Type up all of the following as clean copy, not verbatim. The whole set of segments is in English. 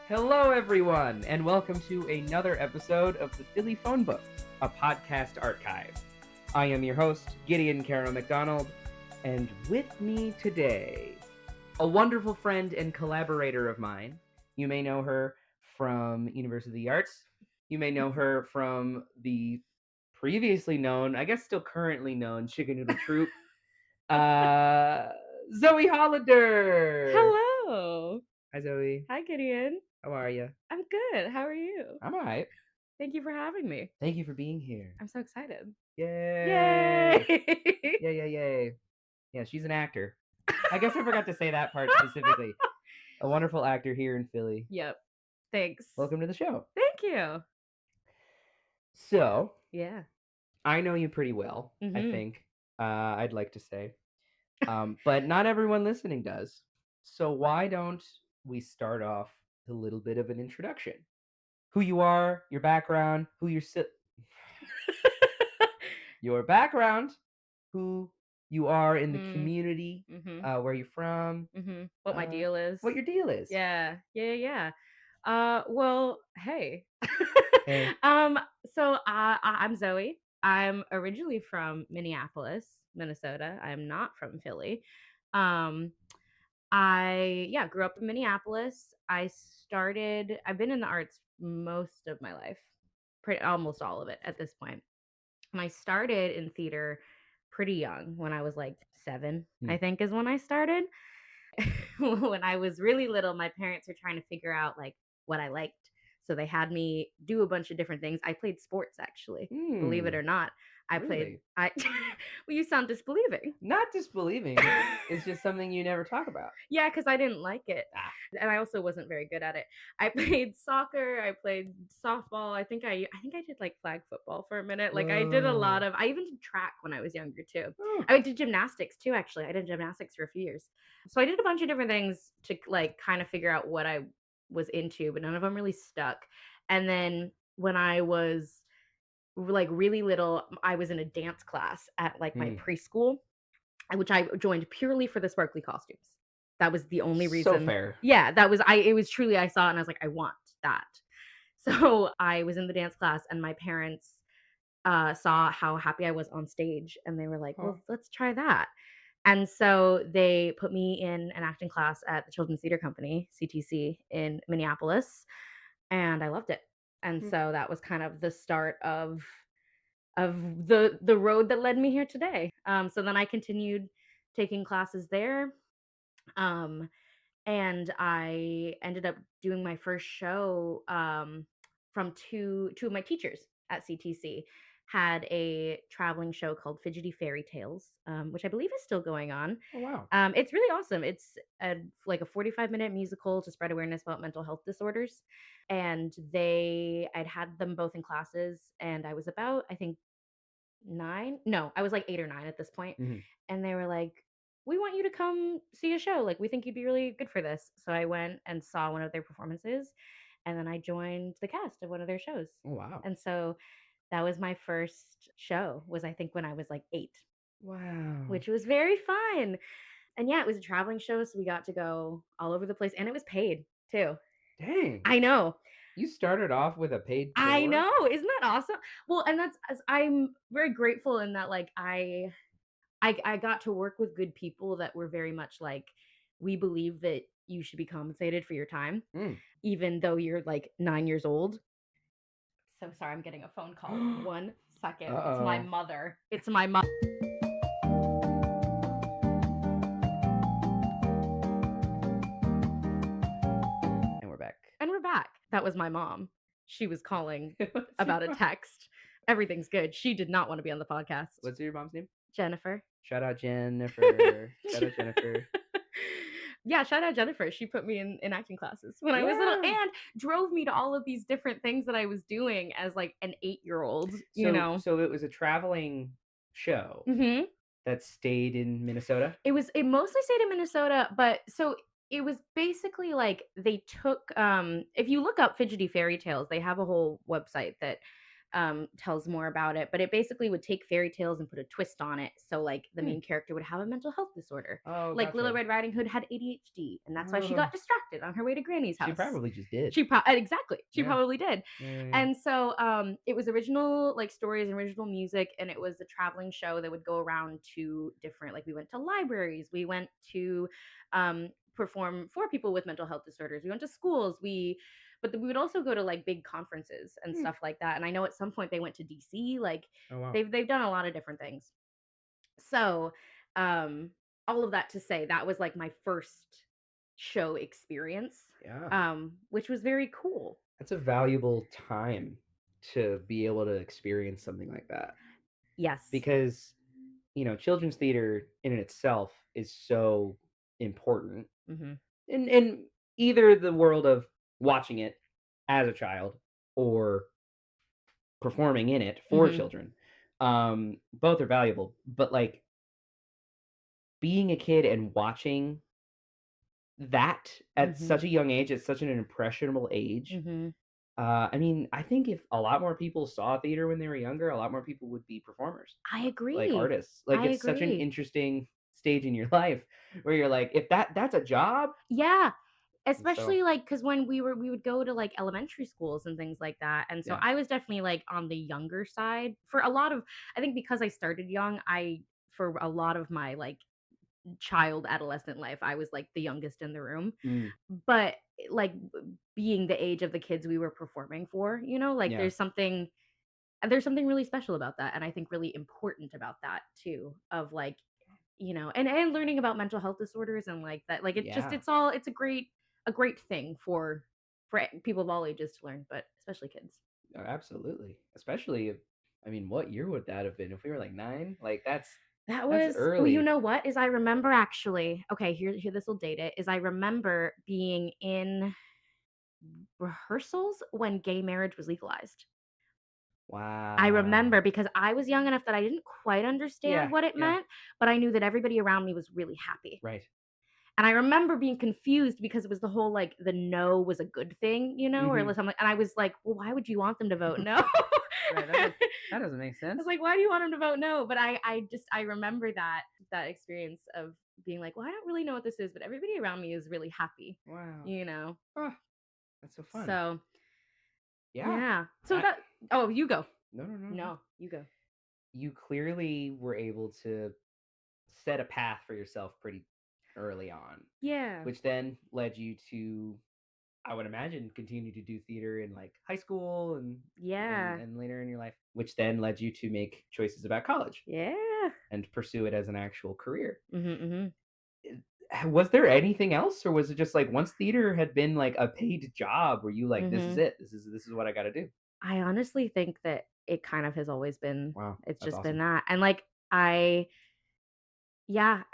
Hello, everyone, and welcome to another episode of the Philly Phone Book, a podcast archive. I am your host, Gideon Carroll McDonald, and with me today, a wonderful friend and collaborator of mine. You may know her from University of the Arts. You may know her from the previously known, I guess still currently known, Chicken Noodle Troupe, Zoe Hollander. Hello. Hi, Zoe. Hi, Gideon. How are you? I'm good. How are you? I'm all right. Thank you for having me. Thank you for being here. I'm so excited. Yay! Yay! Yay. Yeah, she's an actor. I guess I forgot to say that part specifically. A wonderful actor here in Philly. Yep. Thanks. Welcome to the show. Thank you. So, Yeah. I know you pretty well, I Mhm. think. I'd like to say. But not everyone listening does. So why don't we start off with a little bit of an introduction? Who you are, your background, who you're your background, who you are in the community, where you're from, What my deal is. what your deal is. Yeah. Well, hey. Hey. So I'm Zoe. I'm originally from Minneapolis, Minnesota. I'm not from Philly. I grew up in Minneapolis. I've been in the arts most of my life, almost all of it at this point. And I started in theater pretty young, when I was like 7, I think is when I started. When I was really little, my parents were trying to figure out like what I liked. So they had me do a bunch of different things. I played sports, actually, believe it or not. Really? Well, you sound disbelieving. Not disbelieving. It's just something you never talk about. Yeah, because I didn't like it. And I also wasn't very good at it. I played soccer, I played softball. I think I did like flag football for a minute. Like I did a lot of, I even did track when I was younger too. I did gymnastics too, actually. I did gymnastics for a few years. So I did a bunch of different things to like kind of figure out what I was into, but none of them really stuck. And then when I was like really little, I was in a dance class at like my preschool, which I joined purely for the sparkly costumes. That was the only reason. So fair. Yeah, it was truly, I saw it and I was like, I want that. So I was in the dance class and my parents saw how happy I was on stage and they were like, well, let's try that. And so they put me in an acting class at the Children's Theater Company, CTC, in Minneapolis, and I loved it. And so that was kind of the start of the road that led me here today. So then I continued taking classes there, and I ended up doing my first show from two of my teachers at CTC. Had a traveling show called Fidgety Fairy Tales, which I believe is still going on. Oh, wow. It's really awesome. It's like a 45-minute musical to spread awareness about mental health disorders. And I'd had them both in classes, and I was about, I think, 9. No, I was like 8 or 9 at this point. And they were like, we want you to come see a show. Like, we think you'd be really good for this. So I went and saw one of their performances, and then I joined the cast of one of their shows. Oh, wow. And so that was my first show, was I think when I was like 8. Wow. Which was very fun. And yeah, it was a traveling show, so we got to go all over the place, and it was paid too. Dang. I know. You started off with a paid tour? I know. Isn't that awesome? Well, and I'm very grateful in that, like, I got to work with good people that were very much like, we believe that you should be compensated for your time, even though you're like 9 years old. So sorry, I'm getting a phone call. 1 second. It's my mother. It's my mom. And we're back. That was my mom. She was calling about a text. Everything's good. She did not want to be on the podcast. What's your mom's name? Jennifer. Shout out Jennifer. Shout out Jennifer. Yeah, shout out Jennifer. She put me in acting classes when I was little and drove me to all of these different things that I was doing as like an 8-year-old, you know. So it was a traveling show that stayed in Minnesota? It mostly stayed in Minnesota, but so it was basically like they took if you look up Fidgety Fairy Tales, they have a whole website that tells more about it, but it basically would take fairy tales and put a twist on it. So like the main character would have a mental health disorder. Oh, Like Little gotcha. Red Riding Hood had ADHD, and that's why she Oh, got distracted on her way to Granny's house. she probably just did. Exactly. She Yeah. probably did. Yeah. And so it was original like stories and original music, and it was a traveling show that would go around to different, like we went to libraries, we went to perform for people with mental health disorders, we went to schools, but we would also go to like big conferences and stuff like that. And I know at some point they went to DC. Like Oh, wow. they've done a lot of different things. So all of that to say that was like my first show experience. Yeah. Which was very cool. That's a valuable time to be able to experience something like that. Yes. Because, children's theater in itself is so important. In either the world of watching it as a child or performing in it for children. Both are valuable. But like being a kid and watching that at such a young age, at such an impressionable age. I mean, I think if a lot more people saw theater when they were younger, a lot more people would be performers. I agree. Like artists. Like it's such an interesting stage in your life where you're like, if that's a job. Yeah. Especially like because when we would go to like elementary schools and things like that. And so I was definitely like on the younger side for a lot of, I think because I started young, for a lot of my like child adolescent life, I was like the youngest in the room. But like being the age of the kids we were performing for, like there's something really special about that, and I think really important about that too, of like and learning about mental health disorders and like that, like it's a great thing for people of all ages to learn, but especially kids. Oh, absolutely. Especially if, I mean, what year would that have been? If we were like 9? Like that's early. Well, you know what is I remember actually, okay, here this will date it, is I remember being in rehearsals when gay marriage was legalized. Wow. I remember because I was young enough that I didn't quite understand what it Yeah. meant, but I knew that everybody around me was really happy. Right. And I remember being confused because it was the whole like the no was a good thing, or something. And I was like, well, why would you want them to vote no? Right. That doesn't make sense. I was like, why do you want them to vote no? But I remember that experience of being like, well, I don't really know what this is, but everybody around me is really happy. Wow. Oh, that's so fun. So yeah. So you go. No, you go. You clearly were able to set a path for yourself pretty early on. Yeah. Which then led you to, I would imagine, continue to do theater in like high school and later in your life, which then led you to make choices about college. Yeah. And pursue it as an actual career. Was there anything else, or was it just like once theater had been like a paid job, were you like, this is it, this is what I got to do? I honestly think that it kind of has always been. Wow, it's just awesome. Been that, and like I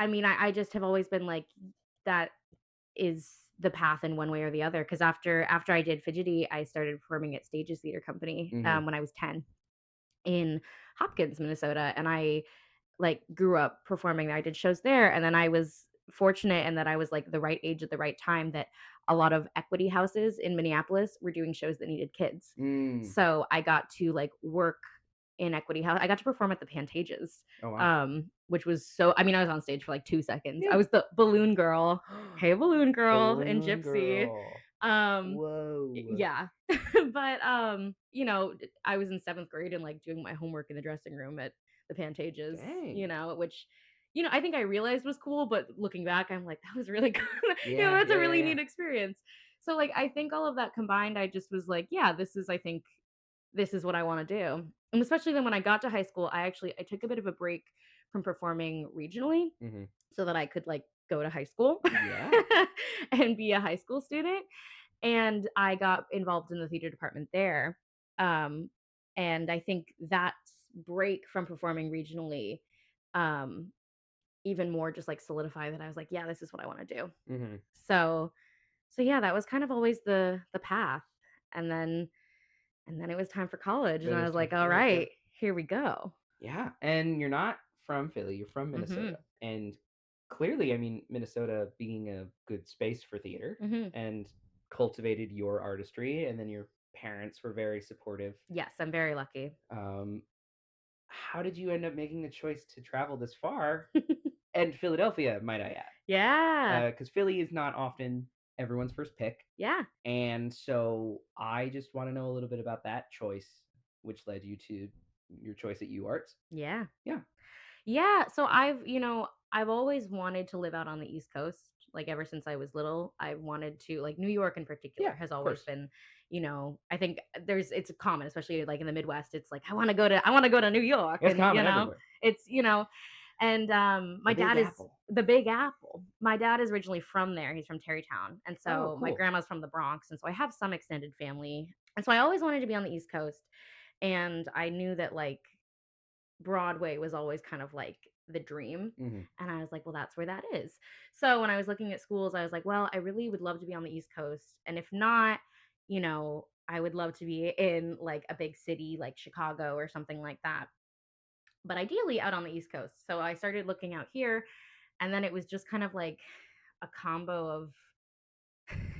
mean, I just have always been like, that is the path in one way or the other. Because after I did Fidgety, I started performing at Stages Theater Company when I was 10 in Hopkins, Minnesota, and I like grew up performing there. I did shows there, and then I was fortunate in that I was like the right age at the right time, that a lot of equity houses in Minneapolis were doing shows that needed kids. So I got to like work in equity house. I got to perform at the Pantages. Oh, wow. Which was so, I mean, I was on stage for like 2 seconds. I was the balloon girl. Hey, balloon girl in Gypsy. Whoa. Yeah. But I was in 7th grade and like doing my homework in the dressing room at the Pantages. Dang. Which I think I realized was cool, but looking back, I'm like, that was really cool. That's a really neat experience. So like, I think all of that combined, I just was like, yeah, this is what I want to do. And especially then when I got to high school, I took a bit of a break from performing regionally so that I could like go to high school and be a high school student. And I got involved in the theater department there. And I think that break from performing regionally even more just like solidified that I was like, yeah, this is what I want to do. So yeah, that was kind of always the path. And then it was time for college, and I was like, all right, here we go. Yeah. And you're not from Philly, you're from Minnesota. And clearly, I mean, Minnesota being a good space for theater and cultivated your artistry, and then you're parents were very supportive. Yes, I'm very lucky. How did you end up making the choice to travel this far? And Philadelphia, might I add. Yeah. Because Philly is not often everyone's first pick. Yeah. And so I just want to know a little bit about that choice, which led you to your choice at UArts. Yeah. Yeah. Yeah. So I've always wanted to live out on the East Coast. Like ever since I was little, I wanted to, like, New York in particular Yeah, has of always course. been, I think it's common, especially like in the Midwest. It's like I want to go to New York, It's and common everywhere. it's and my The dad Big is Apple. the Big Apple. My dad is originally from there. He's from Tarrytown, and Oh, so my cool. grandma's from the Bronx, and so I have some extended family, and so I always wanted to be on the East Coast, and I knew that like Broadway was always kind of like the dream. Mhm. And I was like, well, that's where that is. So when I was looking at schools, I was like, well, I really would love to be on the East Coast. And if not, I would love to be in like a big city like Chicago or something like that. But ideally out on the East Coast. So I started looking out here. And then it was just kind of like a combo of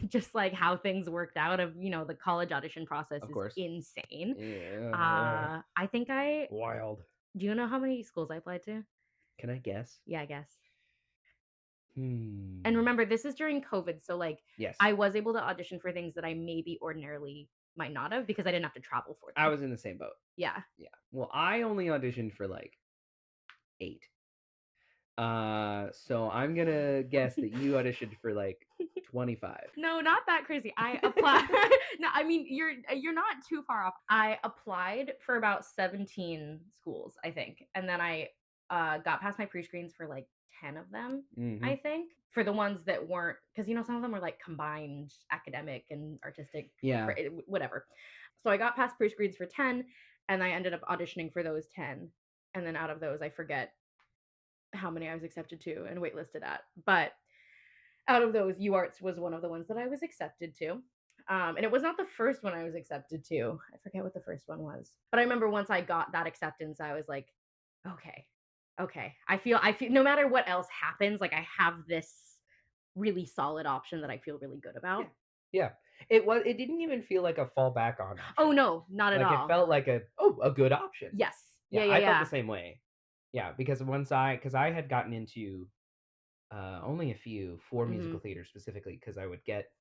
just like how things worked out of, the college audition process Of is course. insane. Yeah. I think Wild. do you know how many schools I applied to? Can I guess? Yeah, I guess. Hmm. And remember, this is during COVID, so like Yes. I was able to audition for things that I maybe ordinarily might not have because I didn't have to travel for them. I was in the same boat. Yeah. Yeah. Well, I only auditioned for like 8. So I'm gonna guess that you auditioned for like 25. No, not that crazy. I applied. No, I mean you're not too far off. I applied for about 17 schools, I think, and then I got past my pre-screens for like 10 of them. Mhm. I think for the ones that weren't, because some of them were like combined academic and artistic. Yeah. Whatever. So I got past pre-screens for 10, and I ended up auditioning for those 10, and then out of those I forget how many I was accepted to and waitlisted at, but out of those, UArts was one of the ones that I was accepted to. And it was not the first one I was accepted to. I forget what the first one was. But I remember once I got that acceptance, I was like, okay. I feel no matter what else happens, like I have this really solid option that I feel really good about. Yeah. It didn't even feel like a fallback on option. Oh no, not at all. Like it felt like a good option. Yes. Yeah, I felt the same way. Yeah, because because I had gotten into only 4 musical theaters specifically, because I would get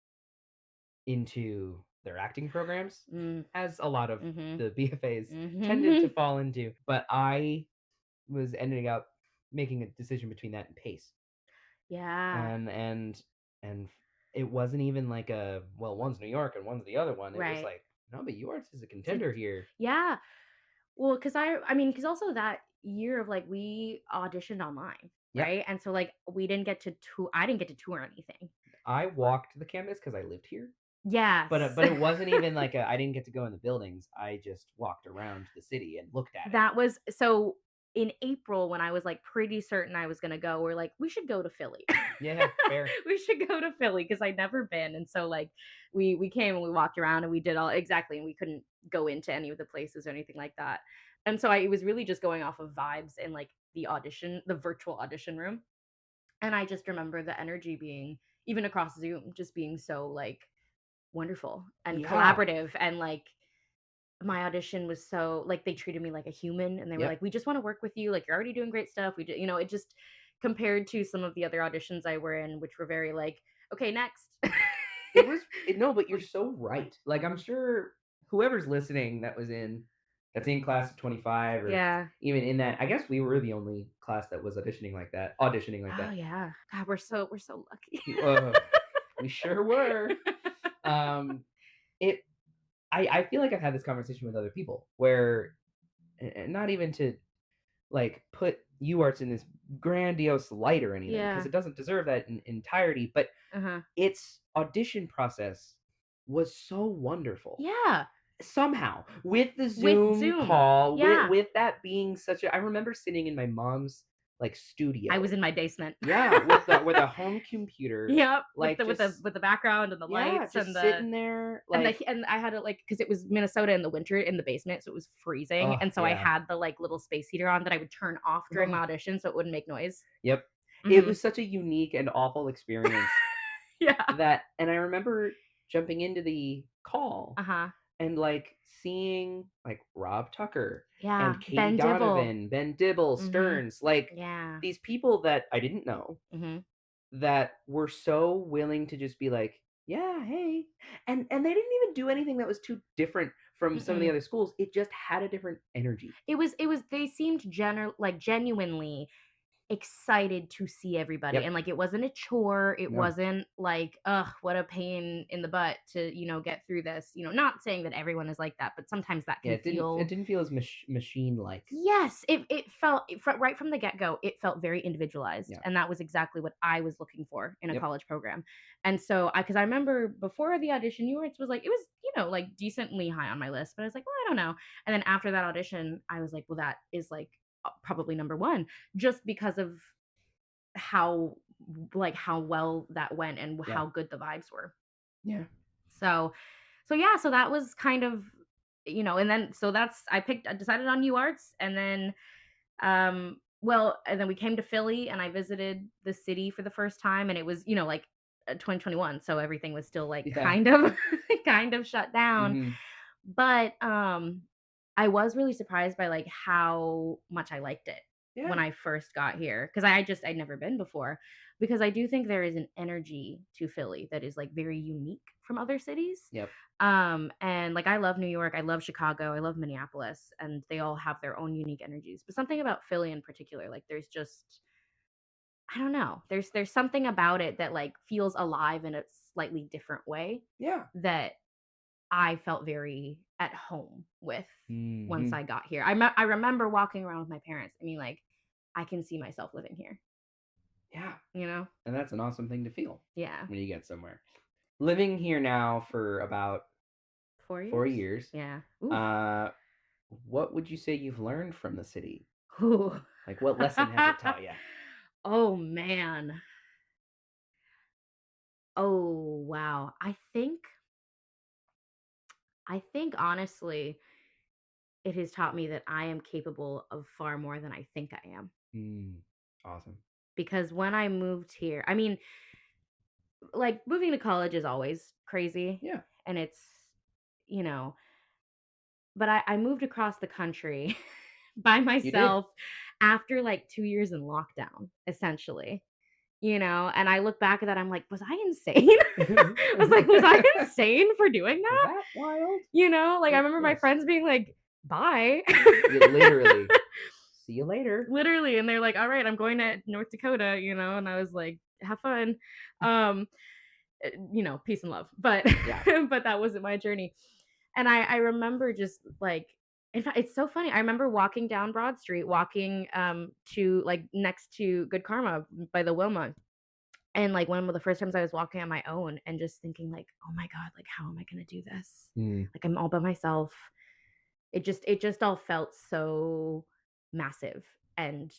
into their acting programs, as a lot of the BFAs tended to fall into. But I was ending up making a decision between that and Pace. Yeah. And it wasn't even like one's New York and one's the other one. It was like, no, but UArts is a contender here. Yeah. Well, because because also that year of like we auditioned online, right? And so like we didn't get to I didn't get to tour anything. I walked the campus because I lived here. Yes. But it wasn't even like I didn't get to go in the buildings. I just walked around the city and looked at it. That was so in April when I was like pretty certain I was gonna go. We're like, we should go to Philly. Yeah, fair. We should go to Philly because I'd never been, and so like we came and we walked around and we did all exactly, and we couldn't go into any of the places or anything like that. And so it was really just going off of vibes in like the virtual audition room. And I just remember the energy being, even across Zoom, just being so like wonderful and collaborative. And like my audition was so like they treated me like a human, and they were like, we just want to work with you. Like you're already doing great stuff. We do, it just compared to some of the other auditions I were in, which were very like, okay, next. No, but you're so right. Like I'm sure whoever's listening that's in class of 25 or even in that, I guess we were the only class that was auditioning like that. Oh yeah. God, we're so lucky. We sure were. I feel like I've had this conversation with other people where, not even to like put UArts in this grandiose light or anything, because it doesn't deserve that in entirety, but its audition process was so wonderful. Yeah. Somehow with the Zoom call, with that being such a, I remember sitting in my mom's like studio. I was in my basement. Yeah, with a home computer. Yep, like with the background and the lights just and the sitting there, like, and I had it like because it was Minnesota in the winter in the basement, so it was freezing, and so I had the like little space heater on that I would turn off during my audition so it wouldn't make noise. Yep, it was such a unique and awful experience. Yeah, and I remember jumping into the call. and like seeing like Rob Tucker Yeah. and Katie Ben Dibble. Donovan, Ben Dibble, Mm-hmm. Stearns, like Yeah. these people that I didn't know Mm-hmm. that were so willing to just be like, yeah, hey, and they didn't even do anything that was too different from some of the Mm-mm. other schools. It just had a different energy. It was they seemed genuinely excited to see everybody, Yep. and like it wasn't a chore, it No. wasn't like, ugh, what a pain in the butt to get through this. Not saying that everyone is like that, but sometimes that Yeah, can it feel. didn't feel as machine like. Yes, it felt right from the get-go, it felt very individualized, Yeah. and that was exactly what I was looking for in a Yep. college program. And so because I remember before the audition, UArts was like, it was, like decently high on my list, but I was like, well, I don't know. And then after that audition, I was like, well, that is like probably number one, just because of how how well that went and Yeah. how good the vibes were. Yeah. So yeah, so that was kind of, and then so I decided on UArts, and then and then we came to Philly and I visited the city for the first time, and it was, 2021, so everything was still like Yeah. kind of kind of shut down. Mm-hmm. But I was really surprised by like how much I liked it when Yeah. I first got here, because I'd never been before, because I do think there is an energy to Philly that is like very unique from other cities. Yep. And like I love New York, I love Chicago, I love Minneapolis, and they all have their own unique energies. But something about Philly in particular, like there's just, I don't know, there's something about it that like feels alive in a slightly different way Yeah. that I felt very at home with once Mm-hmm. I got here. I remember walking around with my parents. I mean, like, I can see myself living here. Yeah. You know? And that's an awesome thing to feel Yeah. when you get somewhere. Living here now for about 4 years. 4 years. Yeah. Ooh. What would you say you've learned from the city? Ooh. Like, what lesson has it taught you? Oh man. Oh wow. I think honestly, it has taught me that I am capable of far more than I think I am. Awesome. Because when I moved here, I mean, like moving to college is always crazy. Yeah. And it's, you know, but I moved across the country by You did. myself after like 2 years in lockdown, essentially. And I look back at that, I'm like, was I insane? I was like, was I insane for doing Was that? that wild? Like I It remember my was. friends being like, bye. Literally. See you later. Literally. And they're like, all right, I'm going to North Dakota, and I was like, have fun. Peace and love. But Yeah. but that wasn't my journey. And I remember just like, in fact, it's so funny. I remember walking down Broad Street, walking to like next to Good Karma by the Wilma. And like one of the first times I was walking on my own and just thinking like, oh my God, like how am I gonna do this? Like I'm all by myself. It just all felt so massive and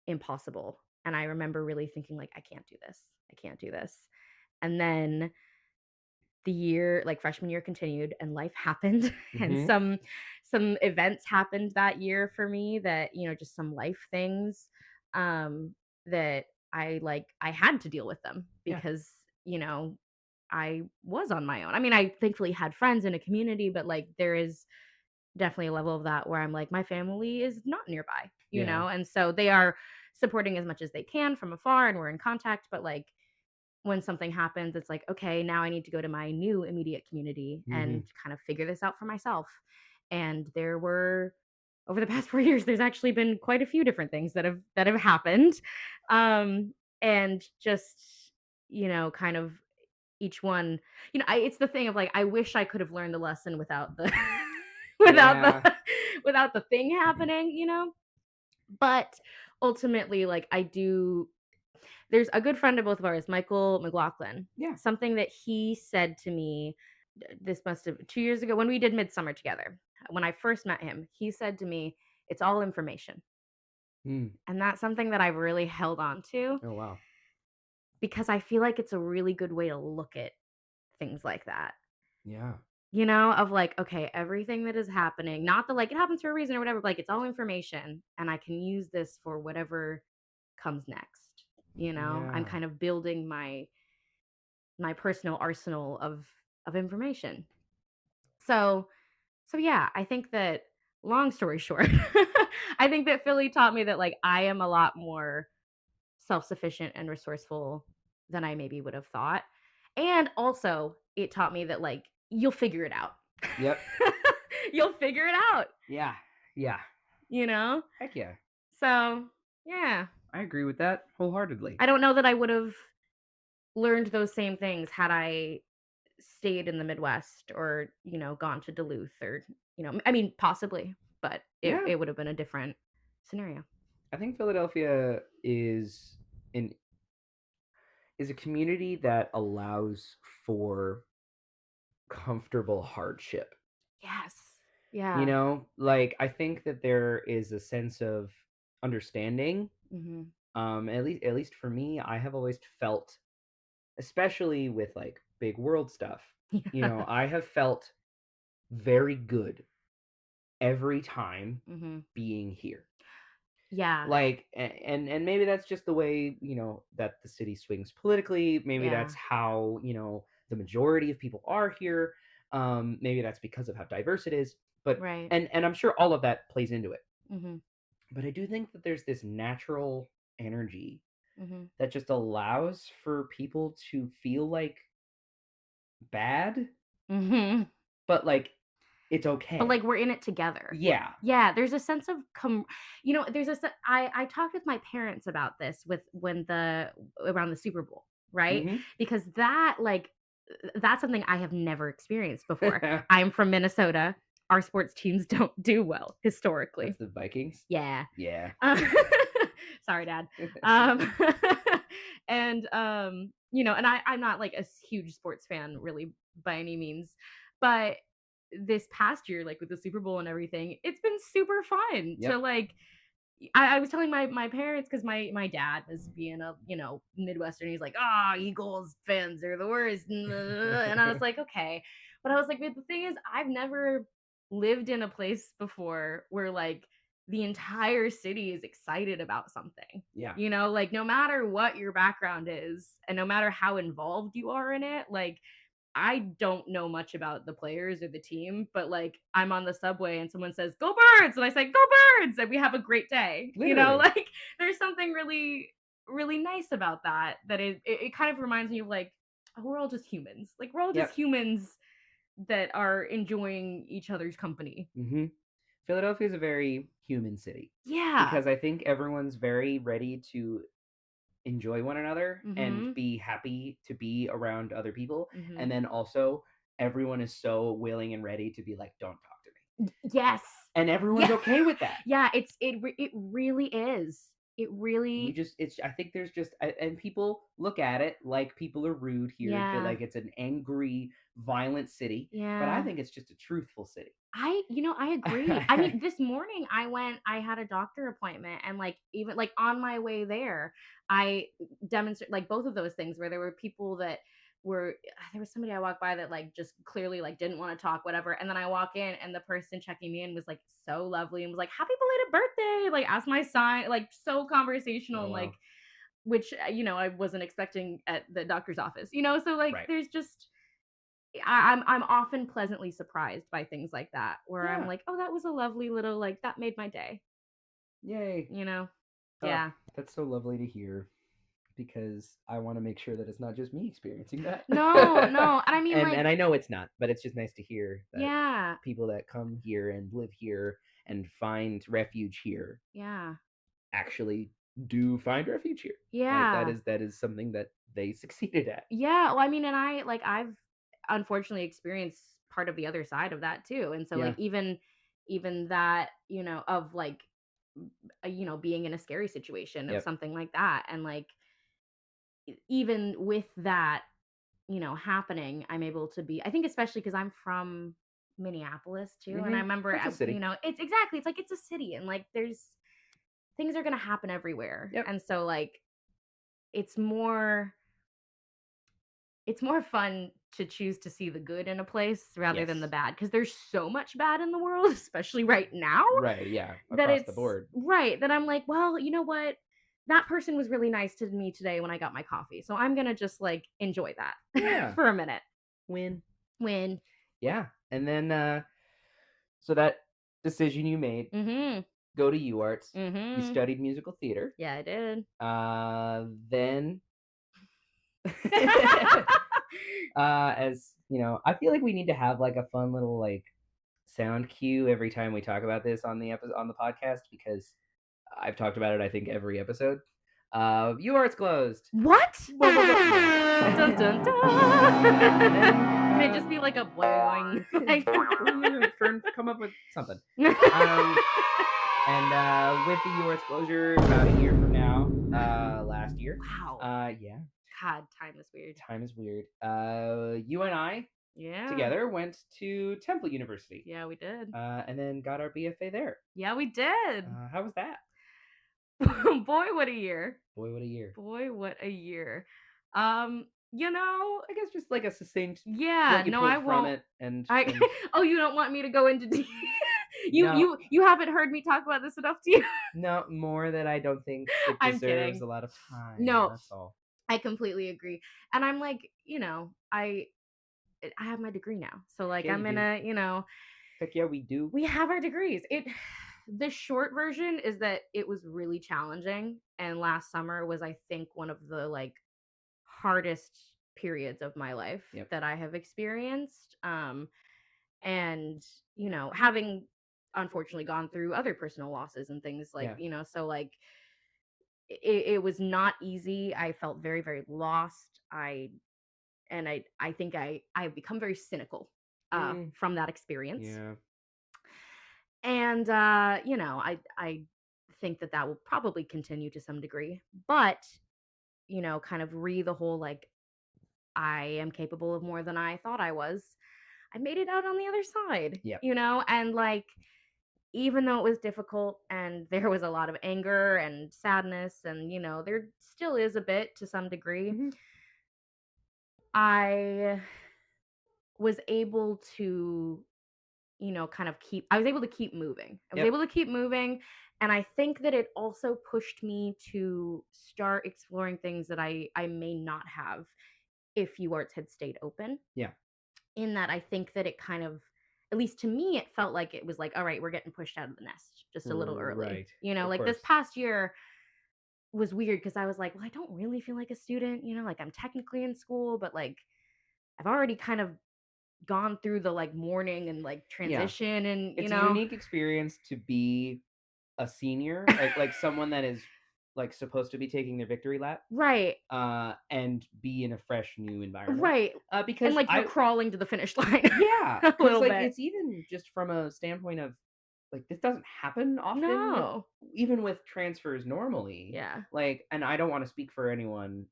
impossible. And I remember really thinking like, I can't do this. I can't do this. And then the year, like freshman year, continued and life happened. And Mhm. some events happened that year for me that, just some life things that I had to deal with them Yeah. because, I was on my own. I mean, I thankfully had friends in a community, but like there is definitely a level of that where I'm like, my family is not nearby, Yeah. and so they are supporting as much as they can from afar and we're in contact, but like when something happens, it's like, okay, now I need to go to my new immediate community and Mhm. kind of figure this out for myself. And there were, over the past 4 years, there's actually been quite a few different things that have happened. And just, kind of each one, it's the thing of like, I wish I could have learned the lesson without the without Yeah. the without the thing happening, but ultimately, like there's a good friend of both of ours, Michael McLaughlin. Yeah. Something that he said to me, this must have 2 years ago when we did Midsummer together. When I first met him, he said to me, "It's all information," Mm. and that's something that I've really held on to Oh wow. because I feel like it's a really good way to look at things like that. Yeah. Of like, okay, everything that is happening, not that like it happens for a reason or whatever, but like it's all information, and I can use this for whatever comes next. I'm Yeah. kind of building my personal arsenal of information. So yeah, I think that, long story short, I think that Philly taught me that, like, I am a lot more self-sufficient and resourceful than I maybe would have thought. And also, it taught me that, like, you'll figure it out. Yep. You'll figure it out, Yeah. Yeah. you know? Heck yeah. So, yeah. I agree with that wholeheartedly. I don't know that I would have learned those same things had I stayed in the Midwest or, gone to Duluth or, I mean, possibly, but it, Yeah. it would have been a different scenario. I think Philadelphia an is a community that allows for comfortable hardship. Yes. You Yeah. know, like I think that there is a sense of understanding. Mm-hmm. At least for me, I have always felt, especially with like big world stuff, Yeah. I have felt very good every time Mm-hmm. being here. Yeah. Like and maybe that's just the way, that the city swings politically. Maybe Yeah. that's how, the majority of people are here. Maybe that's because of how diverse it is. But Right. and I'm sure all of that plays into it. Mm-hmm. But I do think that there's this natural energy Mm-hmm. that just allows for people to feel like bad, Mm-hmm. but like it's But, okay. like, we're in it together. Yeah. Yeah, there's a sense of there's I talked with my parents about this around the Super Bowl, right? Hmm. Because that's something I have never experienced before. I'm from Minnesota. Our sports teams don't do well historically. That's the Vikings. Yeah. Yeah. Sorry, Dad. Um, and and I'm not like a huge sports fan really by any means, but this past year, like with the Super Bowl and everything, it's been super fun to Yep. like. I was telling my parents because my dad is being a Midwestern. He's like, Eagles fans are the worst, and I was like, okay, but I was like, but the thing is, I've never lived in a place before where like the entire city is excited about something. Yeah. Like no matter what your background is, and no matter how involved you are in it, like I don't know much about the players or the team, but like I'm on the subway and someone says, "Go Birds!" and I say, "Go Birds!" and we have a great day. Literally. Like there's something really, really nice about that. That it kind of reminds me of like, we're all just humans. Like we're all just Yep. humans that are enjoying each other's company. Hmm. Philadelphia is a very human city. Yeah. Because I think everyone's very ready to enjoy one another and Mhm. be happy to be around other people. Mhm. And then also, everyone is so willing and ready to be like, don't talk to me. Yes. And everyone's Yeah. okay with that. Yeah, it really is. It really. I think there's just, and people look at it like people are rude here and feel Yeah. like it's an angry, violent city. But I Yeah. think it's just a truthful city. I agree. I mean, this morning I had a doctor appointment, and like even like on my way there, I demonstrate like both of those things where there were people that there was somebody I walked by that like just clearly like didn't want to talk, whatever. And then I walk in and the person checking me in was like so lovely and was like, "Happy belated birthday!" Like asked my sign, like so conversational Oh, and like wow. which I wasn't expecting at the doctor's office. So like Right. there's just I'm often pleasantly surprised by things like that where I'm Yeah. like, "Oh, that was a lovely little like that made my day." Yay. You know? Oh, Yeah. that's so lovely to hear because I want to make sure that it's not just me experiencing that. No, no. And I mean like And I know it's not, but it's just nice to hear that yeah. people that come here and live here and find refuge here Yeah. actually do find refuge here. Like Yeah. that is something that they succeeded at. Yeah. Well, I mean, and I've unfortunately experienced part of the other side of that too. And so Yeah. like even that, of like being in a scary situation of Yep. something like that and like even with that happening, I'm able to be I think especially because I'm from Minneapolis too. And I remember, That's a city. it's exactly, it's like it's a city and like there's things are going to happen everywhere. Yep. And so like it's more it's more fun to choose to see the good in a place rather than the Yes. bad because there's so much bad in the world, especially right now, Right. Yeah. that Across it's the board. right that I'm like, well, you know what? That person was really nice to me today when I got my coffee. So I'm going to just like enjoy that Yeah. for a minute. Win. When Yeah. And then, so that decision you made, go to UArts. You studied musical theater. Yeah, I did. Then, as you know, I feel like we need to have like a fun little like sound cue every time we talk about this on the podcast, because I've talked about it, I think, every episode. UArts closed. What? Yeah. Dun, dun, dun. Can it just be like a boing? Fern, come up with something. And with the UArts closure about a year from now, last year. Wow. Yeah. God, time is weird. Time is weird. You and I Yeah. together went to Temple University. Yeah, we did. And then got our BFA there. Yeah, we did. How was that? Boy, what a year. Boy, what a year. Boy, what a year. You know, I guess just like a succinct. Yeah, what you no, pulled I from won't. It and Oh, you don't want me to go into No. you haven't heard me talk about this enough, do you? No, more that I don't think it I'm deserves kidding. a lot of time. No. That's all. I completely agree. And I'm like, you know, I have my degree now. So like Yeah, I'm you in do. a, you know, Heck yeah, we do. we have our degrees. The short version is that it was really challenging, and last summer was, I think, one of the like hardest periods of my life Yep. that I have experienced. And you know, having unfortunately gone through other personal losses and things like, Yeah. you know, so like it was not easy. I felt very, very lost. I think I've become very cynical from that experience. Yeah. And you know, I think that will probably continue to some degree, but you know, kind of the whole like I am capable of more than I thought I was. I made it out on the other side. Yep. You know, and like even though it was difficult and there was a lot of anger and sadness, and you know, there still is a bit to some degree, I was able to, you know, kind of I was able to keep moving. I was Yep. able to keep moving. And I think that it also pushed me to start exploring things that I may not have if UArts had stayed open. Yeah. In that, I think that it kind of, at least to me, it felt like it was like, all right, we're getting pushed out of the nest just a little early. Right. You know, Of like course. this past year was weird because I was like, well, I don't really feel like a student, you know, like I'm technically in school, but like I've already kind of gone through the like mourning and like transition, and It's you a know, unique experience to be a senior, like someone that is like supposed to be taking their victory lap, right? And be in a fresh new environment, Right. because And like you're crawling to the finish line. Yeah, a little like bit. it's even just from a standpoint of like this doesn't happen often. No. Even with transfers normally. Yeah. Like, and I don't want to speak for anyone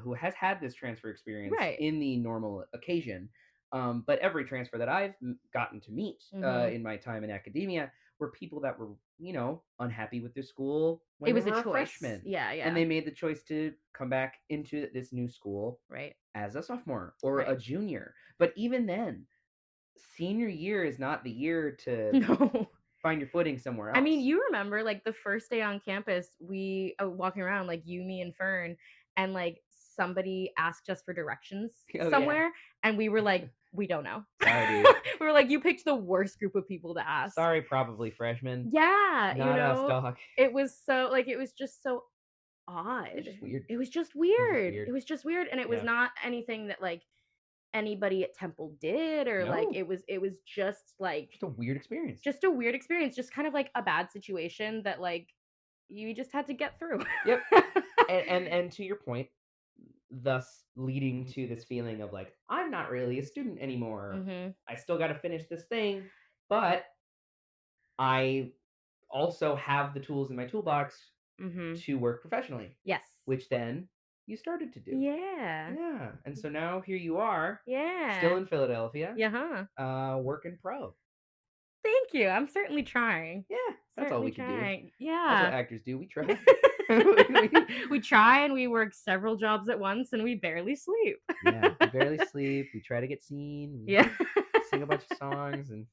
who has had this transfer experience Right. in the normal occasion. But every transfer that I've gotten to meet in my time in academia were people that were, you know, unhappy with their school when It was they were a choice. freshman. Yeah, yeah. And they made the choice to come back into this new school right as a sophomore or Right. a junior. But even then, senior year is not the year to No. find your footing somewhere else. I mean, you remember like the first day on campus, we walking around like you, me, and Fern, and like somebody asked us for directions somewhere, and we were like, we don't know. Sorry, dude. We were like, you picked the worst group of people to ask. Sorry, probably freshmen. Yeah, not you know, us, dog. it was so like it was just so odd. It was just weird. It was just weird. It was just weird, and it was not anything that like anybody at Temple did, or like it was just like just a weird experience. Just a weird experience, just kind of like a bad situation that like you just had to get through. Yep. and to your point, thus leading to this feeling of like, I'm not really a student anymore. I still got to finish this thing, but I also have the tools in my toolbox to work professionally. Yes. Which then you started to do. Yeah. Yeah. And so now here you are. Yeah. Still in Philadelphia. Yeah. Working pro. Thank you. I'm certainly trying. Yeah. That's all we can do. Yeah. That's what actors do. We try. We try, and we work several jobs at once, and we barely sleep. Yeah. We barely sleep. We try to get seen. We sing a bunch of songs, and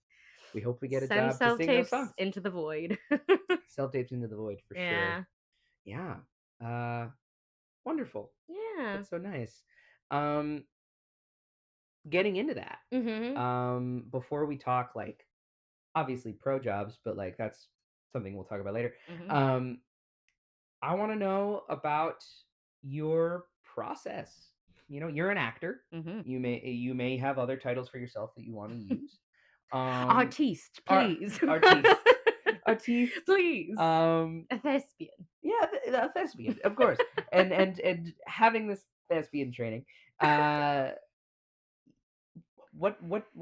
we hope we get a job to sing those songs. Into the void. Self-tapes into the void for sure. Yeah. Wonderful. Yeah. That's so nice. getting into that. Mm-hmm. Before we talk, like, obviously pro jobs, but like that's something we'll talk about later. Mm-hmm. Um, I want to know about your process. You know, you're an actor. Mm-hmm. You may have other titles for yourself that you want to use. Artiste, Ar- please. artiste, artiste. Please. A thespian. Yeah, a thespian, of course. And having this thespian training, uh, what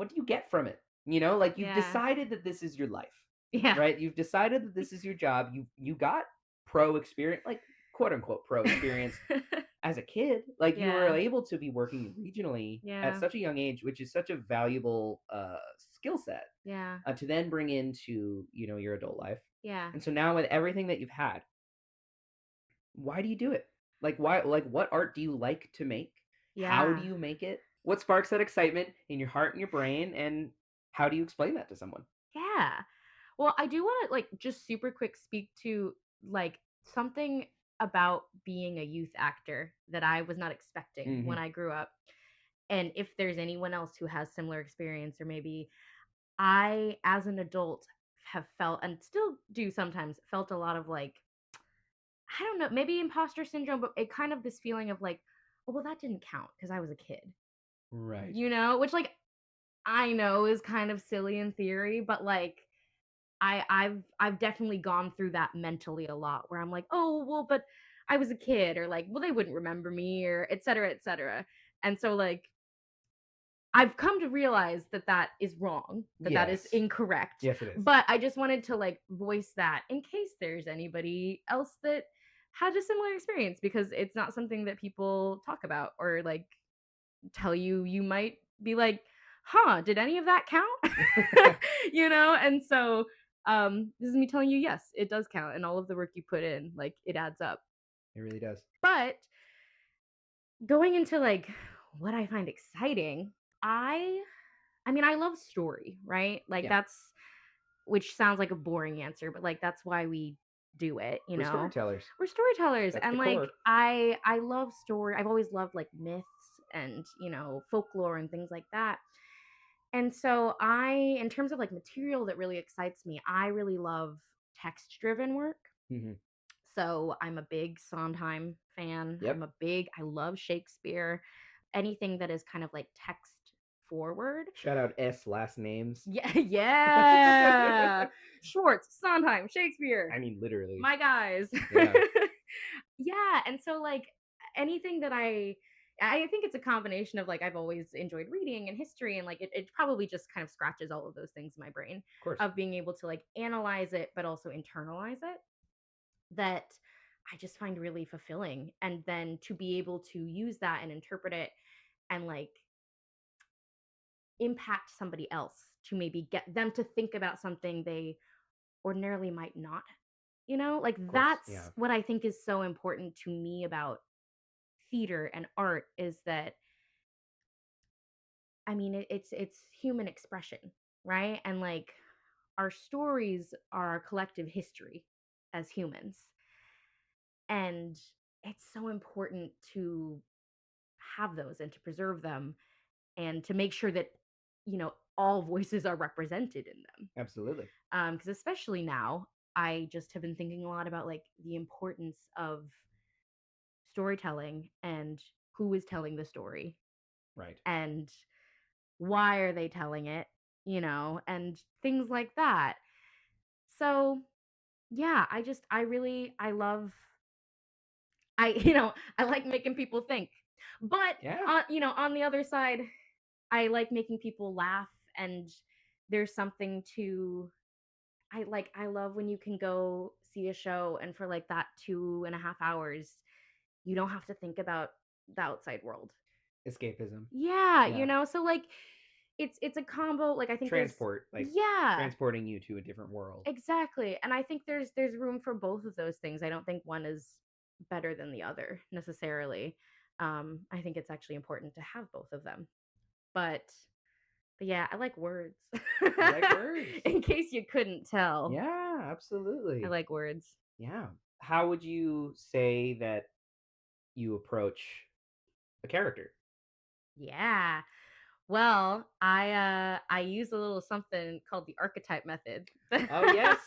do you get from it? You know, like you've Yeah. decided that this is your life, Yeah. right? You've decided that this is your job. You got pro experience, like quote unquote pro experience as a kid. Like you were Yeah. able to be working regionally at Yeah. such a young age, which is such a valuable skill set Yeah. to then bring into your adult life. Yeah. And so now with everything that you've had, why do you do it? Like why? Like what art do you like to make? How do Yeah. you make it? What sparks that excitement in your heart and your brain? And how do you explain that to someone? Yeah. Well, I do want to like just super quick speak to like something about being a youth actor that I was not expecting Mm-hmm. when I grew up. And if there's anyone else who has similar experience, or maybe I, as an adult, have felt and still do sometimes felt a lot of like, I don't know, maybe imposter syndrome, but it kind of this feeling of like, oh, well, that didn't count because I was a kid, Right. which like I know is kind of silly in theory, but like I've definitely gone through that mentally a lot where I'm like, oh, well, but I was a kid, or like, well, they wouldn't remember me, or et cetera, et cetera. And so like I've come to realize that that is wrong, that is Yes. incorrect. Yes, it is. But I just wanted to like voice that in case there's anybody else that had a similar experience, because it's not something that people talk about or like tell you. You might be like, huh, did any of that count? And so this is me telling you, yes, it does count, and all of the work you put in, like, it adds up. It really does. But going into like what I find exciting, I mean, I love story, right? Like Yeah. that's, which sounds like a boring answer, but like that's why we do it, We're storytellers. We're storytellers. That's And the like core. I love story. I've always loved like myths and, folklore and things like that. And so in terms of like material that really excites me, I really love text driven work. Mm-hmm. So I'm a big Sondheim fan. Yep. I love Shakespeare. Anything that is kind of like text forward. Shout out S last names. Yeah, yeah. Schwartz, Sondheim, Shakespeare. I mean, literally. My guys. Yeah. Yeah, and so like anything that I think it's a combination of like I've always enjoyed reading and history, and like it probably just kind of scratches all of those things in my brain Of course. of being able to like analyze it but also internalize it, that I just find really fulfilling. And then to be able to use that and interpret it and like impact somebody else, to maybe get them to think about something they ordinarily might not, like that's Yeah. what I think is so important to me about theater and art, is that I mean it's human expression, right? And like our stories are our collective history as humans, and it's so important to have those and to preserve them and to make sure that all voices are represented in them. Absolutely. Because especially now, I just have been thinking a lot about like the importance of storytelling and who is telling the story, Right. and why are they telling it, and things like that. So yeah, I love, I like making people think, but Yeah. on the other side, I like making people laugh. And there's something to, I love when you can go see a show and for like that 2.5 hours you don't have to think about the outside world. Escapism. Yeah, Yeah. so like it's a combo. Like I think Transport, like yeah, transporting you to a different world. exactly. And I think there's room for both of those things. I don't think one is better than the other necessarily. I think it's actually important to have both of them. But yeah, I like words. You like words. In case you couldn't tell. Yeah, absolutely. I like words. Yeah. How would you say that you approach a character? Yeah. Well, I use a little something called the archetype method. Oh, yes.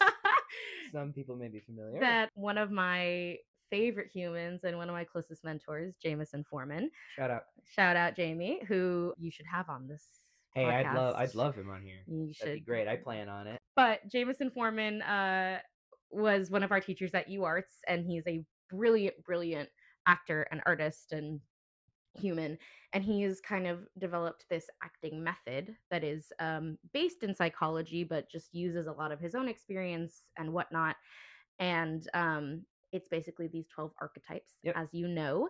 Some people may be familiar. That one of my favorite humans and one of my closest mentors, Jameson Foreman. Shout out Jamie, who you should have on this Hey, podcast. I'd love him on here. You That'd be should. great. I plan on it. But Jameson Foreman was one of our teachers at UArts, and he's a brilliant actor and artist and human. And he's kind of developed this acting method that is based in psychology, but just uses a lot of his own experience and whatnot. And it's basically these 12 archetypes, as you know.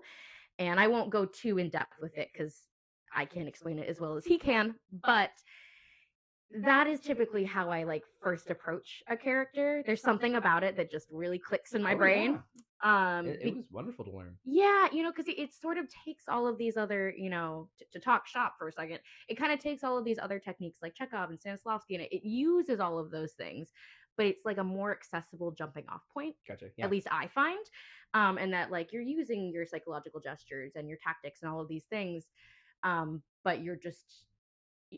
And I won't go too in depth with it because I can't explain it as well as he can. But that is typically how I like first approach a character. There's something about it that just really clicks in my brain. Yeah. It was wonderful to learn. Yeah, because it sort of takes all of these other, to talk shop for a second, it kind of takes all of these other techniques like Chekhov and Stanislavski, and it uses all of those things, but it's like a more accessible jumping off point. Gotcha. Yeah. At least I find, and that like you're using your psychological gestures and your tactics and all of these things, but you're just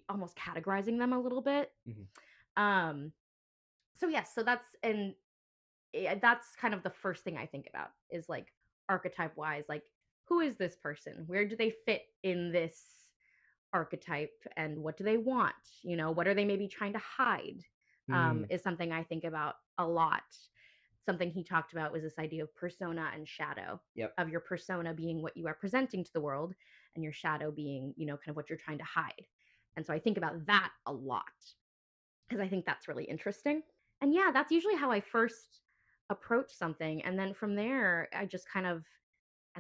almost categorizing them a little bit. Mm-hmm. So yes, so that's kind of the first thing I think about is like archetype wise, like who is this person? Where do they fit in this archetype and what do they want? What are they maybe trying to hide? Is something I think about a lot. Something he talked about was this idea of persona and shadow. Yep. Of your persona being what you are presenting to the world and your shadow being, kind of what you're trying to hide. And so I think about that a lot because I think that's really interesting. And yeah, that's usually how I first approach something. And then from there, I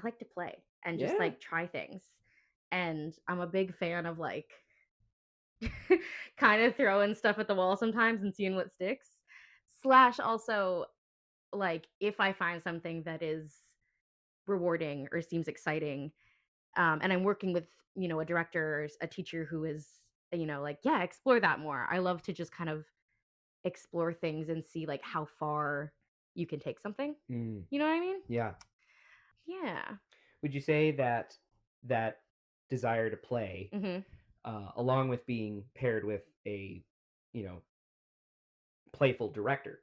like to play and just like try things. And I'm a big fan of like kind of throwing stuff at the wall sometimes and seeing what sticks. / also like if I find something that is rewarding or seems exciting, and I'm working with, a director or a teacher who is, like, yeah, explore that more. I love to just kind of explore things and see like how far you can take something. You know what I mean? Yeah. Yeah. Would you say that desire to play, along with being paired with a, playful director,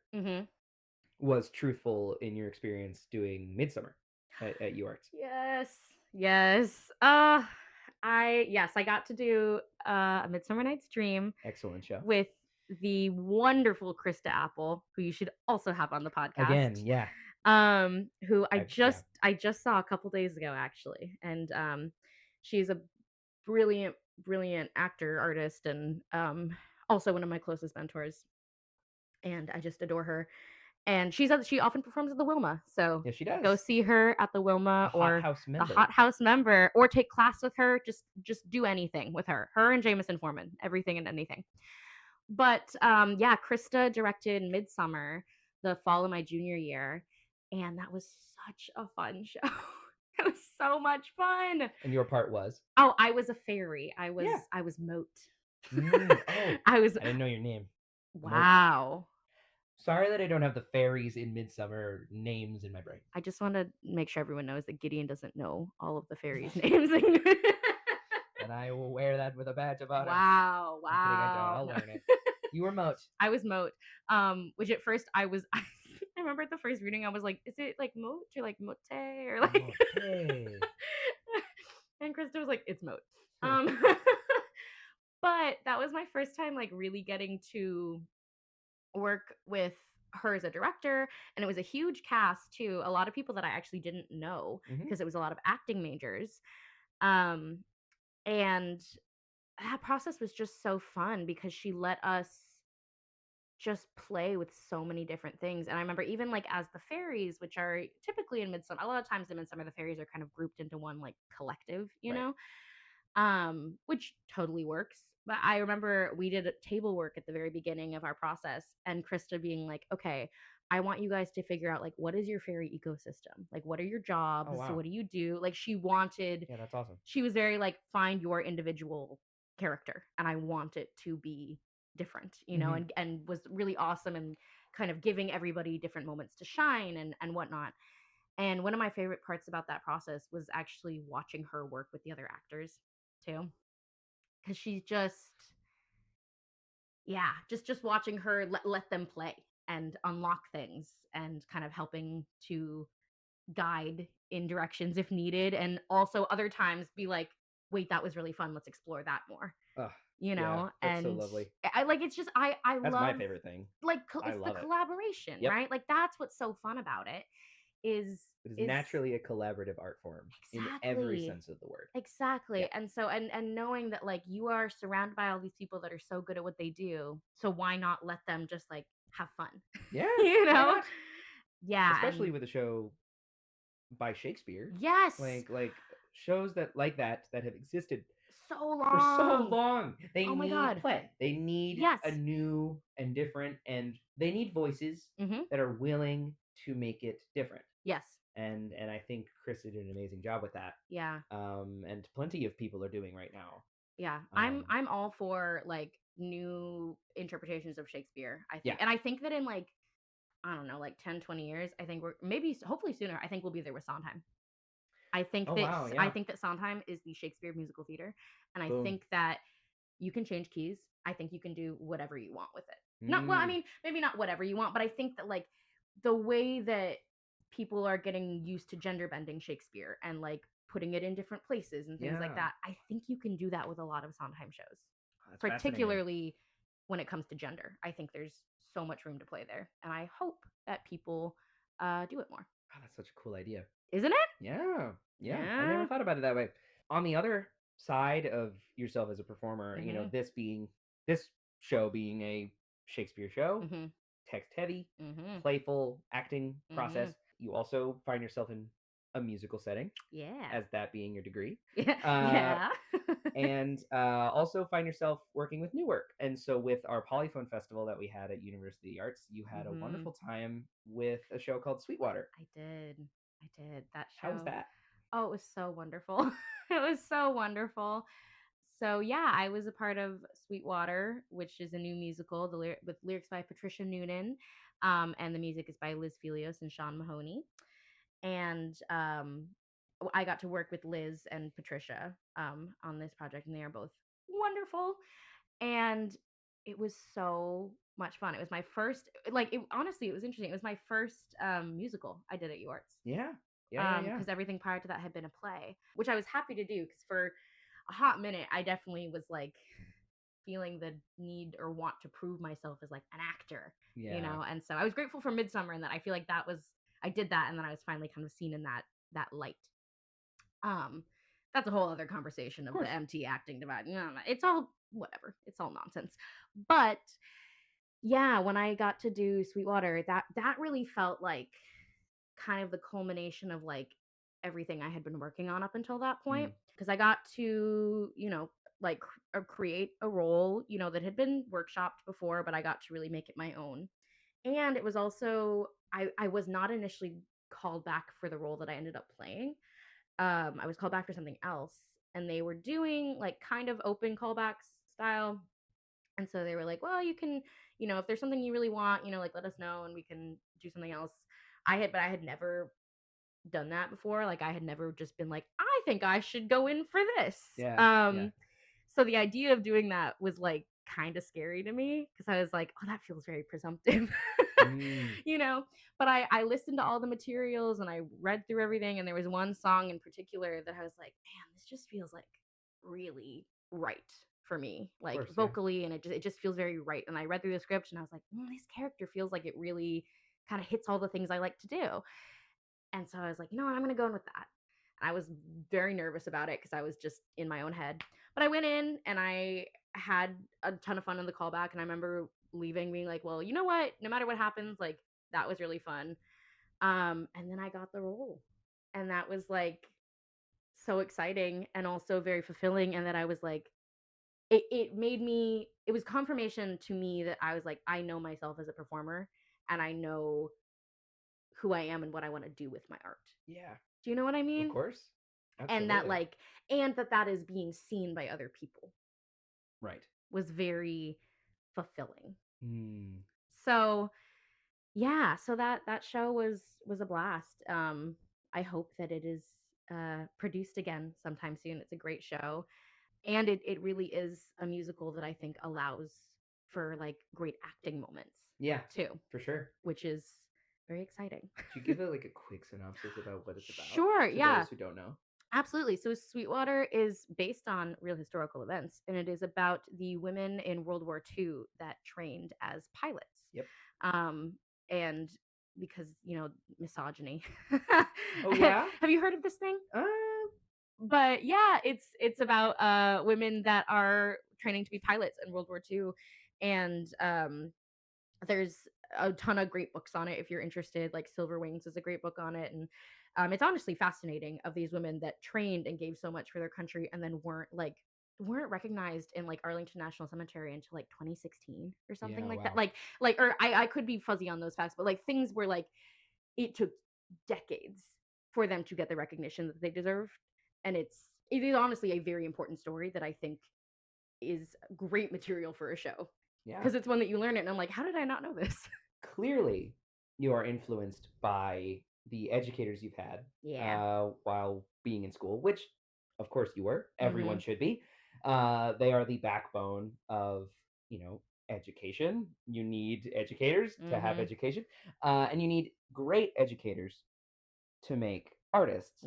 was truthful in your experience doing Midsummer at UArts? Yes. I got to do A Midsummer Night's Dream. Excellent show. With the wonderful Krista Apple, who you should also have on the podcast. Again, yeah. Who I just saw a couple days ago, actually. And she's a brilliant actor, artist, and also one of my closest mentors. And I just adore her. And she often performs at the Wilma, so yeah, she does. Go see her at the Wilma or the Hot House member, or take class with her. Just do anything with her and Jameson Foreman, everything and anything. But yeah, Krista directed Midsummer the fall of my junior year, and that was such a fun show. It was so much fun. And your part was? Oh, I was a fairy. I was Moat. I didn't know your name. Wow. Moat. Sorry that I don't have the fairies in Midsummer names in my brain. I just want to make sure everyone knows that Gideon doesn't know all of the fairies' names. And I will wear that with a badge of honor. Wow. I'm kidding, I don't. I'll learn it. You were Moat. I was Moat. Which at first I remember at the first reading I was like, is it like Moat or like Mote or like Mote. And Krista was like, it's Moat. But that was my first time like really getting to work with her as a director, and it was a huge cast too. A lot of people that I actually didn't know because it was a lot of acting majors. And that process was just so fun because she let us just play with so many different things. And I remember even like as the fairies, which are typically in Midsummer, a lot of times in Midsummer the fairies are kind of grouped into one like collective, you know, which totally works. But I remember we did table work at the very beginning of our process, and Krista being like, okay, I want you guys to figure out like what is your fairy ecosystem? Like what are your jobs? So what do you do? Like she wanted, yeah, that's awesome. She was very like, find your individual character, and I want it to be different, you know, and was really awesome and kind of giving everybody different moments to shine and whatnot. And one of my favorite parts about that process was actually watching her work with the other actors too. because she's just watching her let them play and unlock things and kind of helping to guide in directions if needed, and also other times be like, wait, that was really fun, let's explore that more. Oh, yeah, that's so lovely. I like, it's just I That's love my favorite thing. like I it's the love it. collaboration, Yep. right? Like that's what's so fun about it is It is naturally a collaborative art form in every sense of the word. Exactly. Yeah. And so and knowing that like you are surrounded by all these people that are so good at what they do, so why not let them just like have fun? Yeah. You Why know? not? Yeah. Especially with a show by Shakespeare. Yes. Like shows that have existed so long. for so long. They Oh my need God. play. They need Yes. a new and different, and they need voices that are willing to make it different. Yes. And I think Chris did an amazing job with that. Yeah. And plenty of people are doing right now. Yeah. I'm all for like new interpretations of Shakespeare, I think. Yeah. And I think that in like, I don't know, like 10, 20 years, I think we're maybe hopefully sooner, I think we'll be there with Sondheim. I think I think that Sondheim is the Shakespeare musical theater, and I think that you can change keys. I think you can do whatever you want with it. Not well, I mean, maybe not whatever you want, but I think that like the way that people are getting used to gender bending Shakespeare and like putting it in different places and things like that, I think you can do that with a lot of Sondheim shows. That's particularly when it comes to gender. I think there's so much room to play there, and I hope that people do it more. Oh, that's such a cool idea. Isn't it? Yeah. I never thought about it that way. On the other side of yourself as a performer, you know, this show being a Shakespeare show, text heavy, playful acting process, you also find yourself in a musical setting. Yeah. As that being your degree. Yeah. And also find yourself working with new work. And so with our Polyphone Festival that we had at University of the Arts, you had a wonderful time with a show called Sweetwater. I did. That show. How was that? Oh, it was so wonderful. It was so wonderful. So yeah, I was a part of Sweetwater, which is a new musical with lyrics by Patricia Noonan, and the music is by Liz Felios and Sean Mahoney. And I got to work with Liz and Patricia on this project, and they are both wonderful. And it was so much fun. It was my first, honestly, it was interesting. It was my first musical I did at UArts. Yeah. Because everything prior to that had been a play, which I was happy to do, because for a hot minute, I definitely was like feeling the need or want to prove myself as like an actor, you know? And so I was grateful for Midsummer, and that I feel like I did that, and then I was finally kind of seen in that light. That's a whole other conversation of the MT acting divide. It's all whatever. It's all nonsense. But yeah, when I got to do Sweetwater, that really felt like kind of the culmination of like everything I had been working on up until that point. Because I got to, like create a role, that had been workshopped before, but I got to really make it my own. And it was also, I was not initially called back for the role that I ended up playing. I was called back for something else, and they were doing like kind of open callbacks style. And so they were like, well, you can, if there's something you really want, like let us know and we can do something else. But I had never done that before. Like I had never just been like, I think I should go in for this. So the idea of doing that was like kind of scary to me, because I was like, oh, that feels very presumptive. But I listened to all the materials and I read through everything, and there was one song in particular that I was like, man, this just feels like really right for me, like vocally, and it just feels very right. And I read through the script and I was like, this character feels like it really kind of hits all the things I like to do. And so I was like, I'm going to go in with that. And I was very nervous about it because I was just in my own head. But I went in and I had a ton of fun in the callback. And I remember leaving being like, well, you know what? No matter what happens, like that was really fun. And then I got the role. And that was like so exciting and also very fulfilling. And that I was like, it was confirmation to me that I was like, I know myself as a performer, and I know who I am and what I want to do with my art. Yeah. Do you know what I mean? Of course. Absolutely. And that is being seen by other people. Right. Was very fulfilling. So yeah, so that show was a blast. I hope that it is produced again sometime soon. It's a great show. And it really is a musical that I think allows for like great acting moments Yeah, too, for sure. which is very exciting. Could you give it like a quick synopsis about what it's about Sure, to yeah. those who don't know? Absolutely. So Sweetwater is based on real historical events, and it is about the women in World War II that trained as pilots. Yep. Um, and because, misogyny. Oh yeah. Have you heard of this thing? Uh, But yeah, it's about women that are training to be pilots in World War II, and there's a ton of great books on it if you're interested. Like Silver Wings is a great book on it, and it's honestly fascinating of these women that trained and gave so much for their country and then weren't recognized in like Arlington National Cemetery until like 2016 or something yeah. like that. Wow. Or I could be fuzzy on those facts, but like things were like it took decades for them to get the recognition that they deserved. And it is honestly a very important story that I think is great material for a show Yeah. because it's one that you learn it and I'm like, how did I not know this? Clearly, you are influenced by the educators you've had while being in school, which, of course, you were. Everyone should be. They are the backbone of, education. You need educators to have education, and you need great educators to make artists.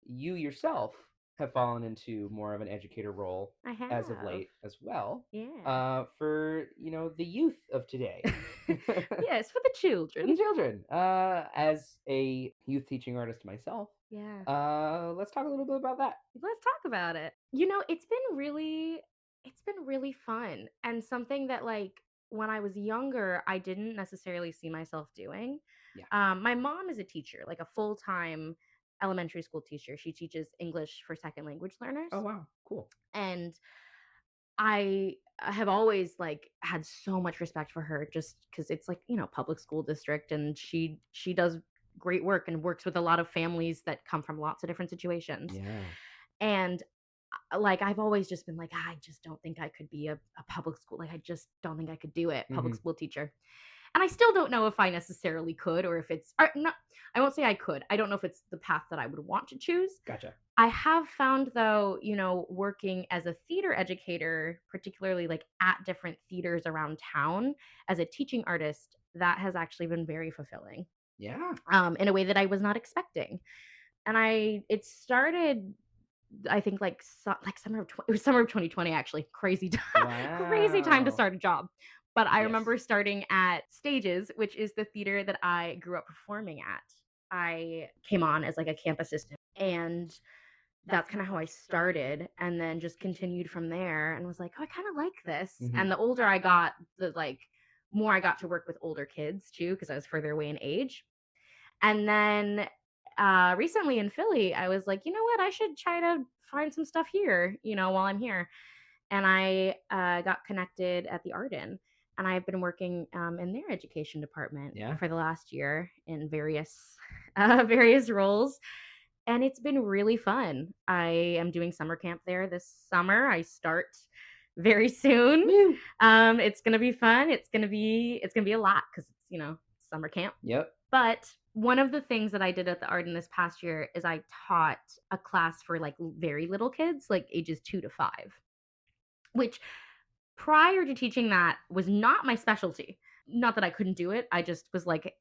You yourself have fallen into more of an educator role I have. as of late as well. Yeah. For the youth of today. Yes, for the For children. the children. As a youth teaching artist myself, Yeah. let's talk a little bit about that. Let's talk about it. It's been really fun and something that like when I was younger, I didn't necessarily see myself doing. Yeah. My mom is a teacher, like a full-time elementary school teacher. She teaches English for second language learners. Oh wow, cool. And I have always like had so much respect for her just because it's like, public school district and she does great work and works with a lot of families that come from lots of different situations. Yeah. And like I've always just been like, I just don't think I could be a public school. Like I just don't think I could do it, public school teacher. And I still don't know if I necessarily could or if it's or not. I won't say I could. I don't know if it's the path that I would want to choose. Gotcha. I have found though, working as a theater educator, particularly like at different theaters around town as a teaching artist, that has actually been very fulfilling. Yeah. In a way that I was not expecting. And it started I think like it was summer of 2020 actually. Crazy time. Crazy time to Wow. start a job. But I Yes. remember starting at Stages, which is the theater that I grew up performing at. I came on as like a camp assistant and that's kind of how I started and then just continued from there and was like, oh, I kind of like this. And the older I got, the like more I got to work with older kids too, because I was further away in age. And then recently in Philly, I was like, you know what? I should try to find some stuff here, while I'm here. And I got connected at the Arden, and I've been working in their education department for the last year in various various roles. And it's been really fun. I am doing summer camp there this summer. I start very soon. Woo. It's gonna be fun. It's gonna be a lot because it's summer camp. Yep. But one of the things that I did at the Arden this past year is I taught a class for like very little kids, like ages 2 to 5, which prior to teaching that was not my specialty. Not that I couldn't do it. I just was like,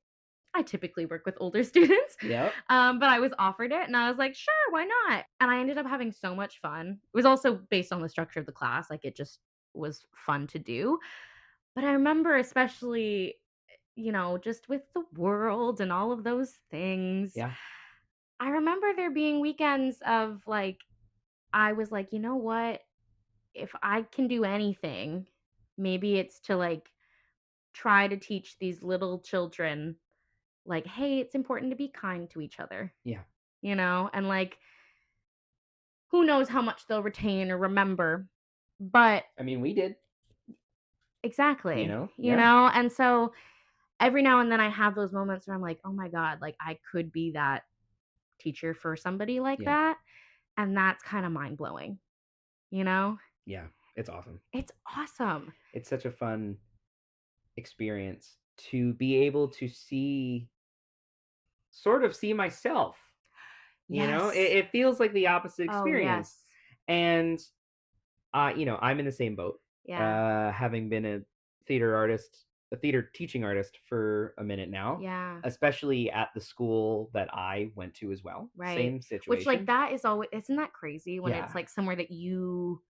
I typically work with older students. Yep. But I was offered it and I was like, sure, why not? And I ended up having so much fun. It was also based on the structure of the class. Like it just was fun to do. But I remember especially just with the world and all of those things. Yeah. I remember there being weekends of like, I was like, you know what? If I can do anything, maybe it's to like try to teach these little children, like, hey, it's important to be kind to each other. Yeah. And like, who knows how much they'll retain or remember. But I mean, we did. Exactly. And so every now and then I have those moments where I'm like, oh my God, like I could be that teacher for somebody like that. And that's kind of mind blowing, Yeah, it's awesome. It's awesome. It's such a fun experience to be able to see myself. Yes. It feels like the opposite experience. Oh, yes. And I'm in the same boat. Yeah. Having been a theater artist, a theater teaching artist for a minute now, Yeah. especially at the school that I went to as well. Right. Same Which, like, situation. that is always, isn't that crazy when Yeah. it's like somewhere that you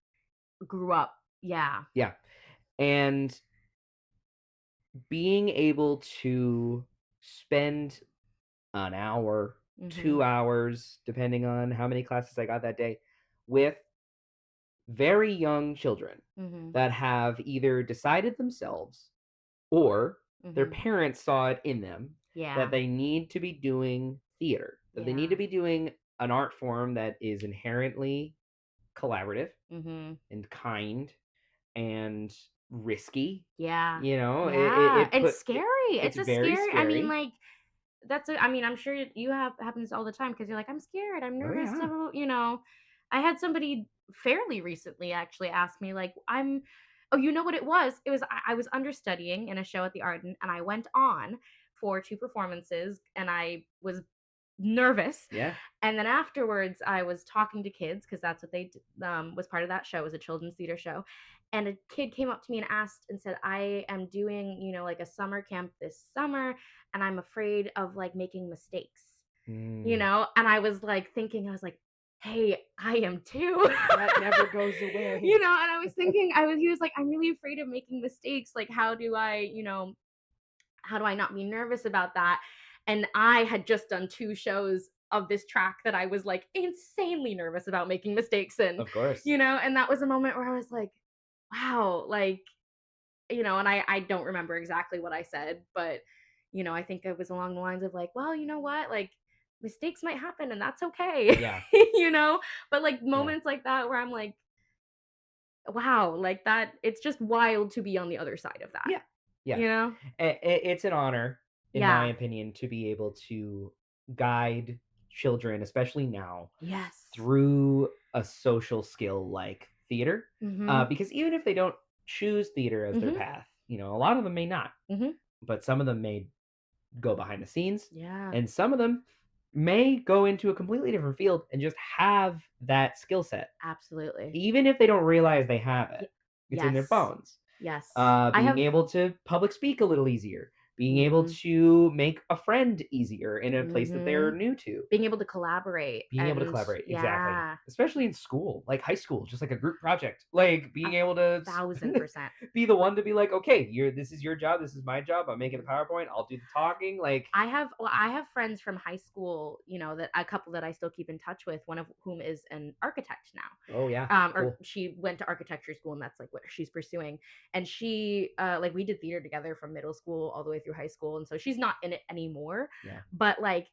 grew up? Yeah. Yeah. And being able to spend an hour, Mhm. 2 hours, depending on how many classes I got that day, with very young children Mhm. that have either decided themselves or their Mhm. parents saw it in them that Yeah. they need to be doing theater, that they need to Yeah. be doing an art form that is inherently collaborative Mhm. and kind and risky. Yeah. You know, Yeah. And scary. it's It's a very scary, I mean, scary. like, that's a, I mean, I'm sure you have happens all the time because you're like, I'm scared, I'm Oh nervous, yeah. I had somebody fairly recently actually ask me, like, oh, you know what it was? It was, I was understudying in a show at the Arden, and I went on for 2 performances, and I was nervous. Yeah. And then afterwards, I was talking to kids because that's what was part of that show. It was a children's theater show, and a kid came up to me and asked and said, "I am doing, like a summer camp this summer, and I'm afraid of like making mistakes." Mm. And I was like thinking, I was like, "Hey, I am too." That never goes away. And I was thinking, he was like, "I'm really afraid of making mistakes. Like, how do I not be nervous about that?" And I had just done 2 shows of this track that I was like insanely nervous about making mistakes in, Of course. and that was a moment where I was like, wow, like, and I don't remember exactly what I said, but I think it was along the lines of like, well, you know what? Like, mistakes might happen and that's okay. Yeah. But like Yeah. moments like that where I'm like, wow, like that, it's just wild to be on the other side of that. Yeah. Yeah. You know? It's an honor, in my Yeah. opinion, to be able to guide children, especially now, Yes. through a social skill like theater. Mhm. Because even if they don't choose theater as their Mhm. path, a lot of them may not, Mhm. but some of them may go behind the scenes, Yeah. and some of them may go into a completely different field and just have that skill set, Absolutely. even if they don't realize they have it. Y- It's in their yes. bones. Yes. I Being have. able to public speak a little easier, being able Mhm. to make a friend easier in a place that they're Mhm. new to, Being able to collaborate being able to and collaborate. Exactly. yeah, Especially in school, like high school, just like a group project. Like a being able to 1000%. be the one to be like, okay, this is your job, this is my job. I'm making the PowerPoint, I'll do the talking. Like, I have friends from high school, that a couple that I still keep in touch with, one of whom is an architect now. oh yeah, Or cool. she went to architecture school and that's like what she's pursuing. And she like we did theater together from middle school all the way through high school. And so she's not in it anymore. Yeah. But like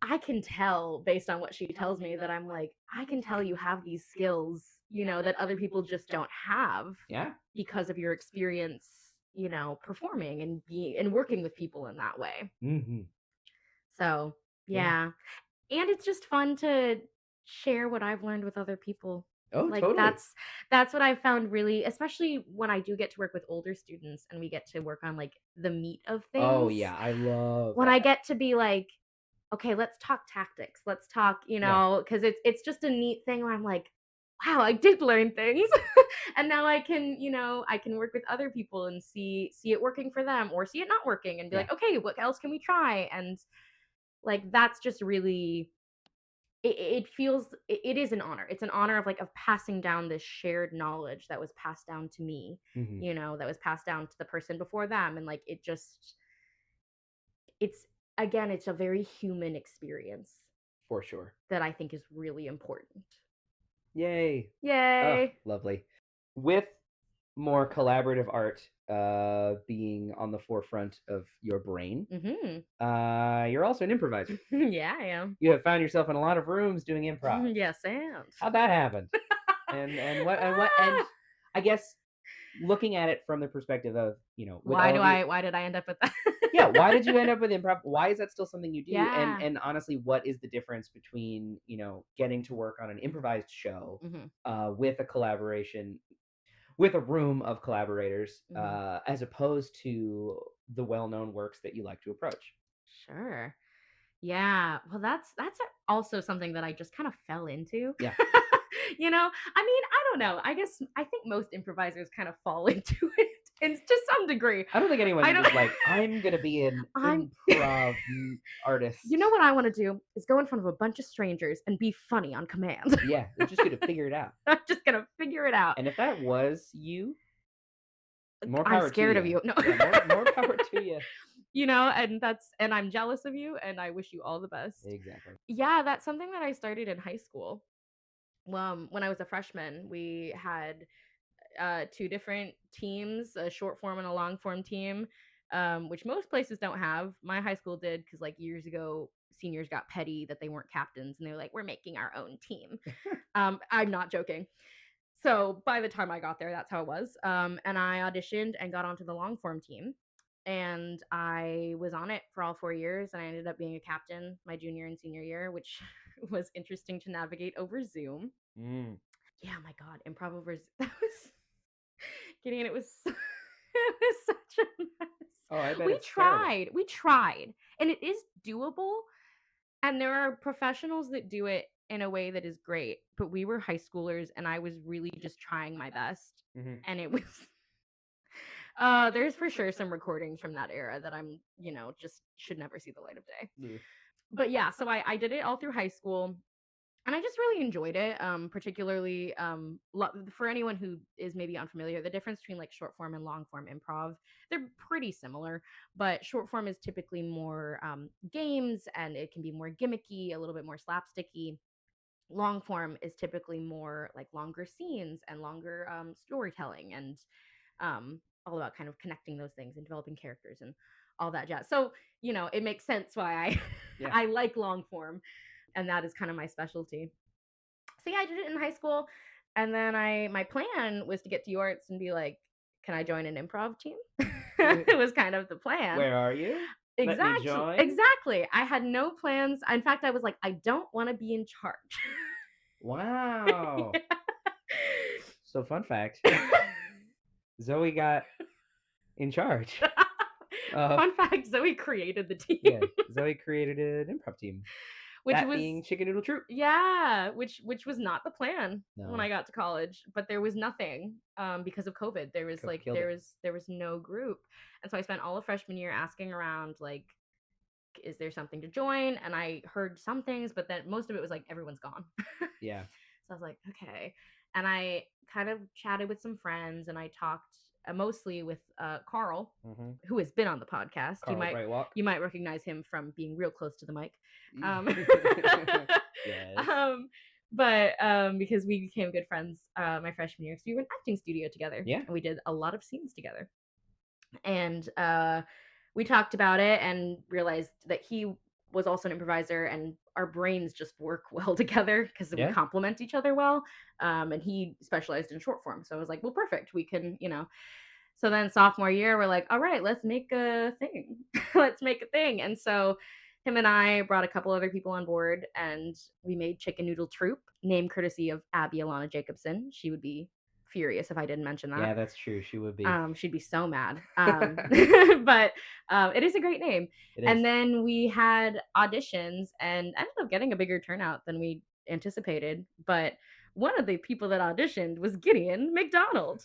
I can tell based on what she tells me that I'm like, I can tell you have these skills, that other people just don't have Yeah. because of your experience, performing and being and working with people in that way. Mm-hmm. So, Yeah. yeah. And it's just fun to share what I've learned with other people. Oh, Like totally. that's what I found really, especially when I do get to work with older students and we get to work on like the meat of Oh things. yeah, I love When I that. get to be like, okay, let's talk tactics. Let's talk, Yeah. because it's just a neat thing where I'm like, wow, I did learn things. And now I can, I can work with other people and see it working for them or see it not working and be Yeah. like, okay, what else can we try? And like that's just really it feels it is an honor. It's an honor of like of passing down this shared knowledge that was passed down to me, Mm-hmm. that was passed down to the person before them. And like it just it's again, it's a very human experience For sure. that I think is really important. Yay. Oh, Yay. lovely. With more collaborative art being on the forefront of your brain, you're also an improviser. Yeah, I am. You have found yourself in a lot of rooms doing improv. Yes, and How'd that happen? And I guess looking at it from the perspective of, with all of your why did I end up with that? yeah, why did you end up with improv? Why is that still something you do? Yeah. And honestly, what is the difference between, getting to work on an improvised show with a collaboration with a room of collaborators as opposed to the well-known works that you like to approach? Sure. Yeah. Well, that's also something that I just kind of fell into. Yeah. You know, I mean, I don't know. I think most improvisers kind of fall into it and to some degree. I don't think anyone I don't- is like, I'm gonna be an I'm- improv artist. You know what I want to do is go in front of a bunch of strangers and be funny on command. Yeah, they're just gonna figure it out. I'm just gonna figure it out. And if that was you, more power I'm scared to of you. No. Yeah, more power to you. You know, and I'm jealous of you, and I wish you all the best. Exactly. Yeah, that's something that I started in high school. When I was a freshman, we had two different teams, a short form and a long form team, which most places don't have. My high school did, because like years ago, seniors got petty that they weren't captains, and they were like, "We're making our own team." I'm not joking. So by the time I got there, that's how it was. And I auditioned and got onto the long form team. And I was on it for all 4 years, and I ended up being a captain my junior and senior year, which was interesting to navigate over Zoom. Yeah, my God, improv over that was Gideon. It was it was such a mess. Oh, I bet We it's terrible. tried, and it is doable. And there are professionals that do it in a way that is great, but we were high schoolers, and I was really just trying my best, and it was. There's for sure some recordings from that era that I'm, just should never see the light of day. Yeah. But yeah, so I did it all through high school, and I just really enjoyed it. Particularly for anyone who is maybe unfamiliar, the difference between like short form and long form improv, they're pretty similar, but short form is typically more games, and it can be more gimmicky, a little bit more slapsticky. Long form is typically more like longer scenes and longer storytelling, and all about kind of connecting those things and developing characters and all that jazz. So, it makes sense why I Yeah. I like long form, and that is kind of my specialty. So yeah, I did it in high school, and then my plan was to get to UArts and be like, can I join an improv team? It was kind of the plan. Where are you? Let me join? Exactly. I had no plans. In fact, I was like, I don't want to be in charge. Wow. Yeah. So fun fact. Zoe got in charge. Fun fact, Zoe created the team. Yeah, Zoe created an improv team. Which that was being Chicken Noodle Troupe. Yeah, which was not the plan No. when I got to college, but there was nothing because of COVID. There was there was no group. And so I spent all of freshman year asking around, like, is there something to join? And I heard some things, but then most of it was like, everyone's gone. Yeah. So I was like, okay. And I kind of chatted with some friends, and I talked mostly with Carl, who has been on the podcast. Carl you might recognize him from being real close to the mic. Yes. But because we became good friends my freshman year, because we were in acting studio together. Yeah. And we did a lot of scenes together. And we talked about it and realized that he was also an improviser, and our brains just work well together because we complement each other well. And he specialized in short form. So I was like, well, perfect. We can, So then sophomore year, we're like, all right, let's make a thing. Let's make a thing. And so him and I brought a couple other people on board, and we made Chicken Noodle Troupe, named courtesy of Abby Alana Jacobson. She would be furious if I didn't mention that. Yeah, that's true. She would be. She'd be so mad. But it is a great name. And then we had auditions, and ended up getting a bigger turnout than we anticipated. But one of the people that auditioned was Gideon McDonald.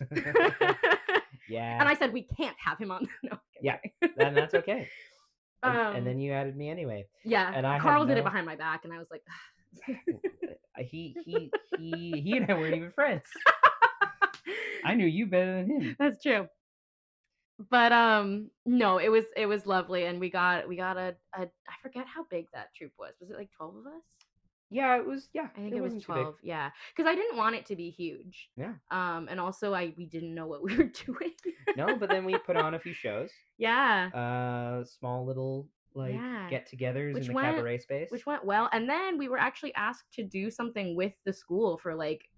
Yeah. And I said, we can't have him on. No. Yeah. Then that's okay. And then you added me anyway. Yeah. And Carl did it behind my back, and I was like, he and I weren't even friends. I knew you better than him. That's true. But no, it was lovely, and we got a I forget how big that troupe was. Was it like 12 of us? Yeah, it was. Yeah, I think it was 12. Yeah, because I didn't want it to be huge. Yeah. And also we didn't know what we were doing. No, but then we put on a few shows. Yeah. Small little get-togethers in the cabaret space, which went well. And then we were actually asked to do something with the school for like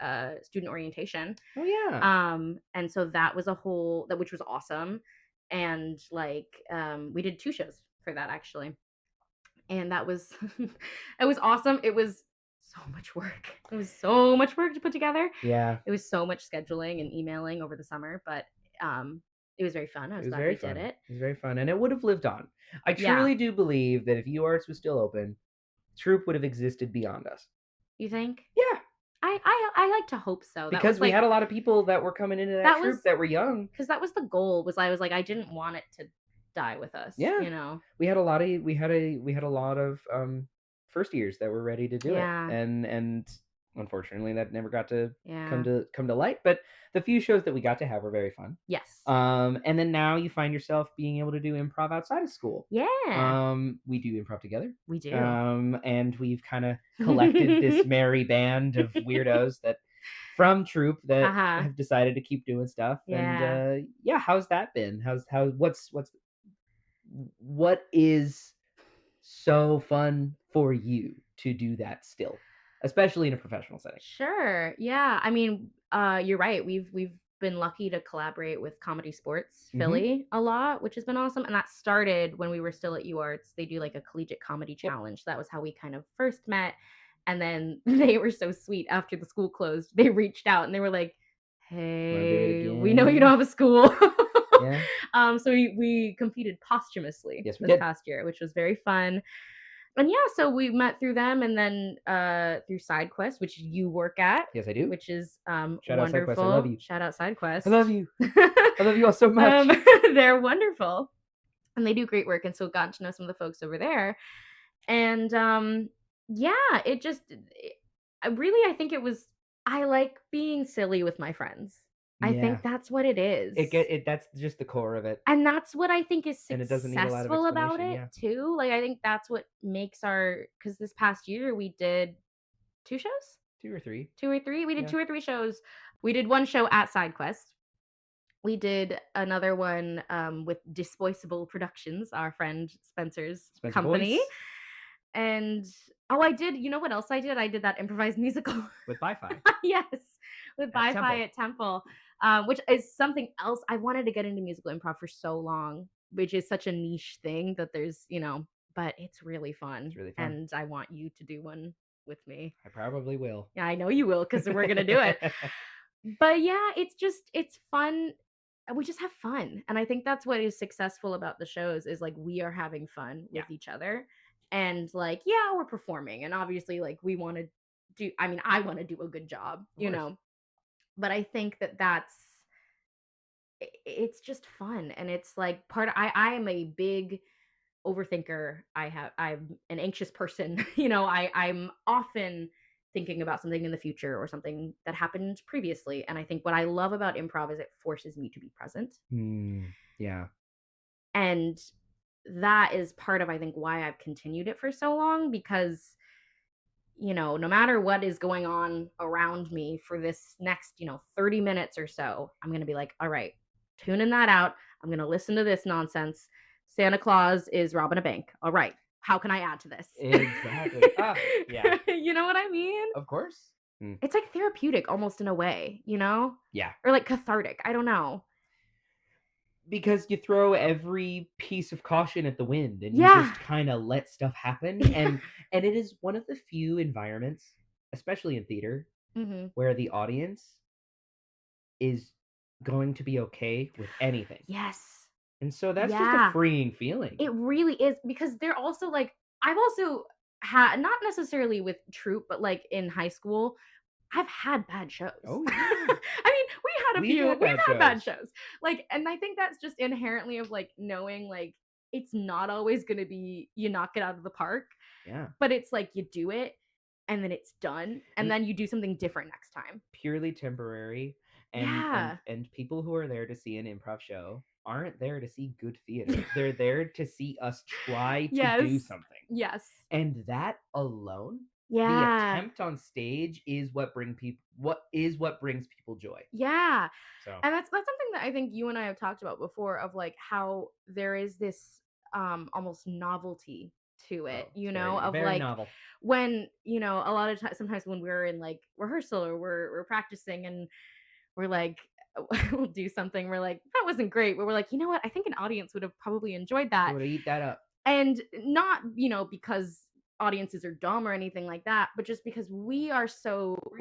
student orientation. Oh yeah. And so that was which was awesome. And like we did 2 shows for that actually. And that was it was awesome. It was so much work. It was so much work to put together. Yeah. It was so much scheduling and emailing over the summer, but it was very fun. I was glad we did it. It was very fun, and it would have lived on. I truly do believe that if UArts was still open, troupe would have existed beyond us. You think? Yeah. I like to hope so. Because we had a lot of people that were coming into that troupe that were young. Because that was the goal. I was like, I didn't want it to die with us. Yeah. You know, we had a lot of first years that were ready to do it, and unfortunately that never got to come to light. But the few shows that we got to have were very fun. Yes. And then now you find yourself being able to do improv outside of school. Yeah. We do improv together. We do. And we've kind of collected this merry band of weirdos that from troupe that have decided to keep doing stuff. Yeah. And how's that been? What is so fun for you to do that still, especially in a professional setting? Sure. Yeah. I mean, you're right. We've been lucky to collaborate with Comedy Sports Philly a lot, which has been awesome. And that started when we were still at UArts. They do like a collegiate comedy challenge. That was how we kind of first met. And then they were so sweet after the school closed. They reached out and they were like, hey, we know you don't have a school. So we competed posthumously this past year, which was very fun. And so we met through them, and then through SideQuest, which you work at. Yes, I do. Which is Shout wonderful. Out SideQuest. I love you. Shout out SideQuest. I love you. I love you all so much. They're wonderful, and they do great work. And so gotten to know some of the folks over there, and I think it was. I like being silly with my friends. I think that's what it is. That's just the core of it. And that's what I think is successful about it, too. Like, I think that's what makes because this past year we did 2 shows? 2 or 3. 2 or 3? We did 2 or 3 shows. We did 1 show at SideQuest. We did another one with Dispoisable Productions, our friend Spencer's company. Boys. And, I did, you know what else I did? I did that improvised musical. With Bi-Fi. Yes, with Bi-Fi at Temple. Which is something else. I wanted to get into musical improv for so long, which is such a niche thing that there's, but it's really fun. It's really fun. And I want you to do one with me. I probably will. Yeah, I know you will, because we're going to do it. But it's fun. We just have fun. And I think that's what is successful about the shows is like we are having fun with each other. And like, we're performing. And obviously like I want to do a good job, But I think it's just fun. And it's like I am a big overthinker. I'm an anxious person. I'm often thinking about something in the future or something that happened previously. And I think what I love about improv is it forces me to be present. Yeah. And that is part of, I think, why I've continued it for so long, because no matter what is going on around me for this next, 30 minutes or so, I'm going to be like, all right, tuning that out. I'm going to listen to this nonsense. Santa Claus is robbing a bank. All right. How can I add to this? Exactly. Yeah. You know what I mean? Of course. It's like therapeutic almost in a way, Yeah. Or like cathartic. I don't know. Because you throw every piece of caution at the wind and you just kind of let stuff happen. And it is one of the few environments, especially in theater, where the audience is going to be okay with anything. Yes. And so that's just a freeing feeling. It really is, because they're also like, I've also had, not necessarily with troupe, but like in high school, I've had bad shows. Oh, yeah. I mean, we've had bad shows. Like, and I think that's just inherently of like knowing like it's not always going to be you knock it out of the park. Yeah. But it's like you do it and then it's done and then you do something different next time. Purely temporary. And people who are there to see an improv show aren't there to see good theater. They're there to see us try to do something. Yes. And that alone, the attempt on stage is what brings people joy. Yeah. So. And that's something that I think you and I have talked about before, of like how there is this almost novelty to it, of very like novel. When, a lot of times, sometimes when we're in like rehearsal or we're practicing and we're like, we'll do something, we're like, that wasn't great, but we're like, you know what, I think an audience would have probably enjoyed that. Would have eat that up. And not, because audiences are dumb or anything like that, but just because we're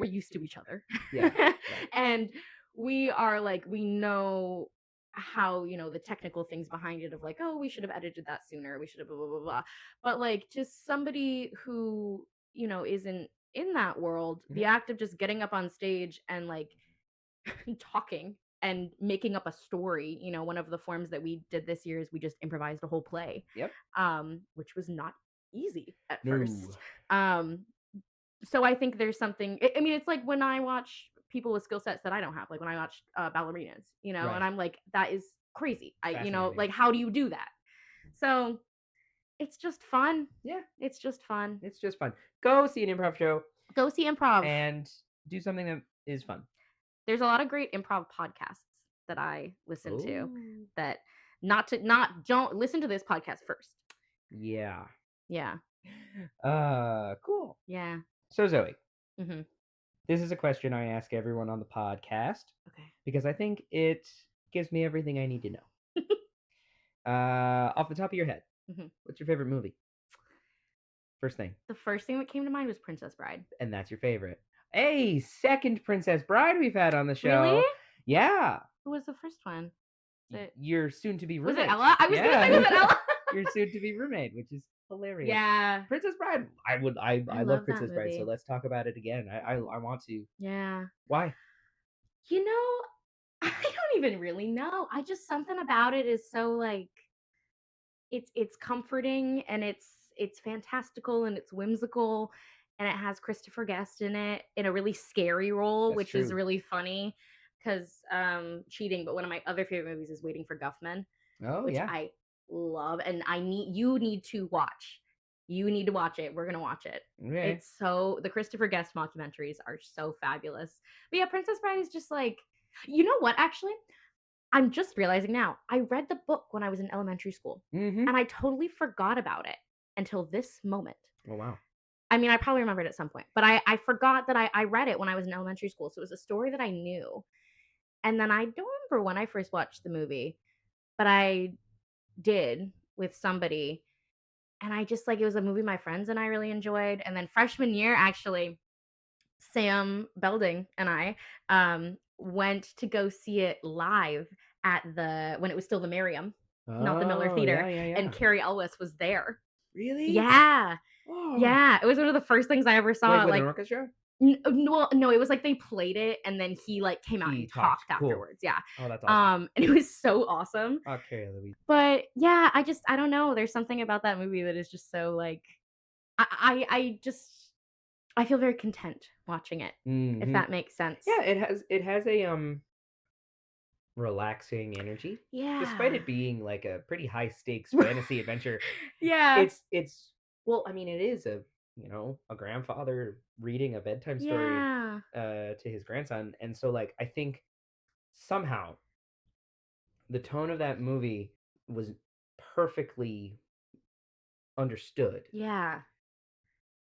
used to each other. Yeah. Right. And we are like, we know how, the technical things behind it of like, oh, we should have edited that sooner, we should have blah, blah, blah, blah. But like just somebody who, isn't in that world, the act of just getting up on stage and like talking and making up a story, one of the forms that we did this year is we just improvised a whole play. Yep. Which was not easy at No. first. So I think there's something, I mean, it's like when I watch people with skill sets that I don't have, like when I watch ballerinas, Right. and I'm like, that is crazy. Fascinating. Like, how do you do that? So it's just fun. Yeah. It's just fun. It's just fun. Go see an improv show Go see improv. and do something that is fun. There's a lot of great improv podcasts that I listen to that don't listen to this podcast first. Yeah. Yeah. Cool. Yeah. So Zoe, Mm-hmm. this is a question I ask everyone on the podcast. Okay. Because I think it gives me everything I need to know. Off the top of your head, what's your favorite movie? First thing. The first thing that came to mind was Princess Bride. And that's your favorite. Hey, second Princess Bride we've had on the show. Really? Yeah. Who was the first one? Your soon-to-be roommate. Was it Ella? I was going to say, was it Ella? Your soon-to-be roommate, which is hilarious. Yeah. Princess Bride. I love Princess Bride, so let's talk about it again. I want to. Yeah. Why? I don't even really know. Something about it is so like it's comforting and it's fantastical and it's whimsical and it has Christopher Guest in it in a really scary role, That's which true. is really funny because cheating, but one of my other favorite movies is Waiting for Guffman. Which I love, and you need to watch. You need to watch it. We're gonna watch it. Okay. The Christopher Guest mockumentaries are so fabulous. But yeah, Princess Bride is just like, you know what? Actually, I'm just realizing now. I read the book when I was in elementary school, and I totally forgot about it until this moment. Oh wow. I mean, I probably remembered it at some point, but I forgot that I read it when I was in elementary school. So it was a story that I knew, and then I don't remember when I first watched the movie, but I did with somebody. And I just it was a movie my friends and I really enjoyed. And then freshman year, actually, Sam Belding and I went to go see it live at when it was still the Merriam, not the Miller Theater. Yeah. And Carrie Elwes was there. Really? Yeah. Oh. Yeah. It was one of the first things I ever saw. With an orchestra? No, it was like they played it and then he came out and talked afterwards. Cool. Yeah. Oh, that's awesome. And it was so awesome. Oh, Carrie Louise. But yeah, I don't know. There's something about that movie that is just so like, I feel very content watching it, if that makes sense. Yeah, it has a relaxing energy. Yeah. Despite it being like a pretty high stakes fantasy adventure. Yeah. It's well, I mean, it is a grandfather reading a bedtime story to his grandson. And so like I think somehow the tone of that movie was perfectly understood. Yeah.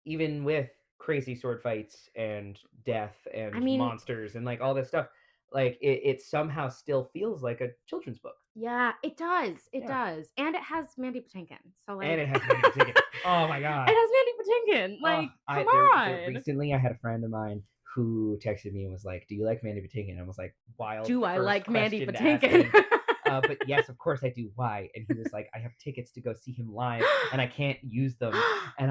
Even with crazy sword fights and death and monsters and like all this stuff, like it somehow still feels like a children's book. Yeah, it does. It does. And it has Mandy Patinkin. So like, and it has Mandy Patinkin. Oh my god. It has Mandy Patinkin. Like, come on. Recently I had a friend of mine who texted me and was like, "Do you like Mandy Patinkin?" I was like, "Wild." Do I like Mandy Patinkin? But yes, of course I do. Why? And he was like, "I have tickets to go see him live, and I can't use them." And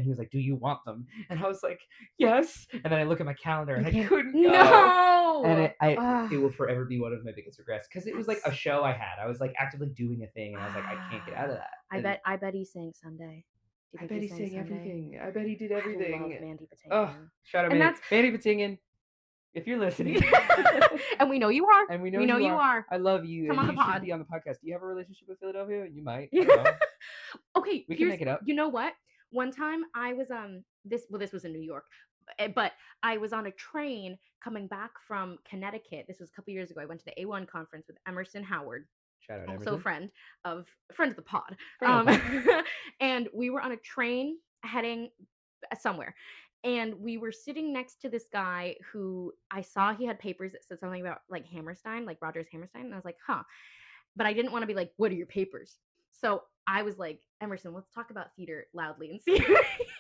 he was like, "Do you want them?" And I was like, "Yes." And then I look at my calendar and I couldn't go. No. And it will forever be one of my biggest regrets because it was like a show I had. I was like actively doing a thing, and I was like, I can't get out of that. I bet he sang Sunday. I bet he sang everything. I bet he did everything. I love Mandy Patinkin. Oh, shout out Mandy Patinkin. If you're listening, and we know you are, and we know you are, I love you. Come on the pod. Should be on the podcast. Do you have a relationship with Philadelphia? You might. Okay, we can make it up. You know what? One time I was this was in New York, but I was on a train coming back from Connecticut. This was a couple years ago. I went to the A1 conference with Emerson Howard. Shout out, also Emerson. friend of the pod. And we were on a train heading somewhere. And we were sitting next to this guy who I saw he had papers that said something about like Hammerstein, like Rogers Hammerstein. And I was like, huh. But I didn't want to be like, what are your papers? So I was like, Emerson, let's talk about theater loudly and see.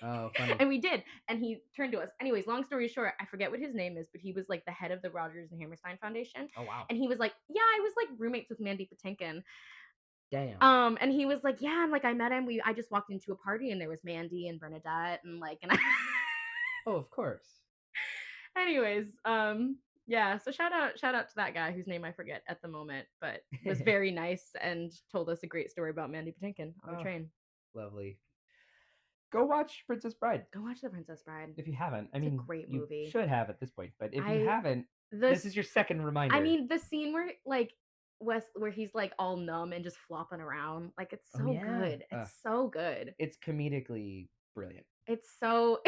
Oh, funny. And we did. And he turned to us. Anyways, long story short, I forget what his name is, but he was like the head of the Rogers and Hammerstein Foundation. Oh, wow. And he was like, yeah, I was like roommates with Mandy Patinkin. Damn. And he was like, yeah, and like I met him. I just walked into a party and there was Mandy and Bernadette and like, and Oh, of course. Anyways, yeah, so shout out to that guy whose name I forget at the moment, but was very nice and told us a great story about Mandy Patinkin on the train. Lovely. Go watch Princess Bride. Go watch The Princess Bride. If you haven't. I It's a mean, great you movie. should have at this point, but if you haven't, this this is your second reminder. I mean, the scene where like where he's like all numb and just flopping around, like it's so good. It's so good. It's comedically brilliant. It's so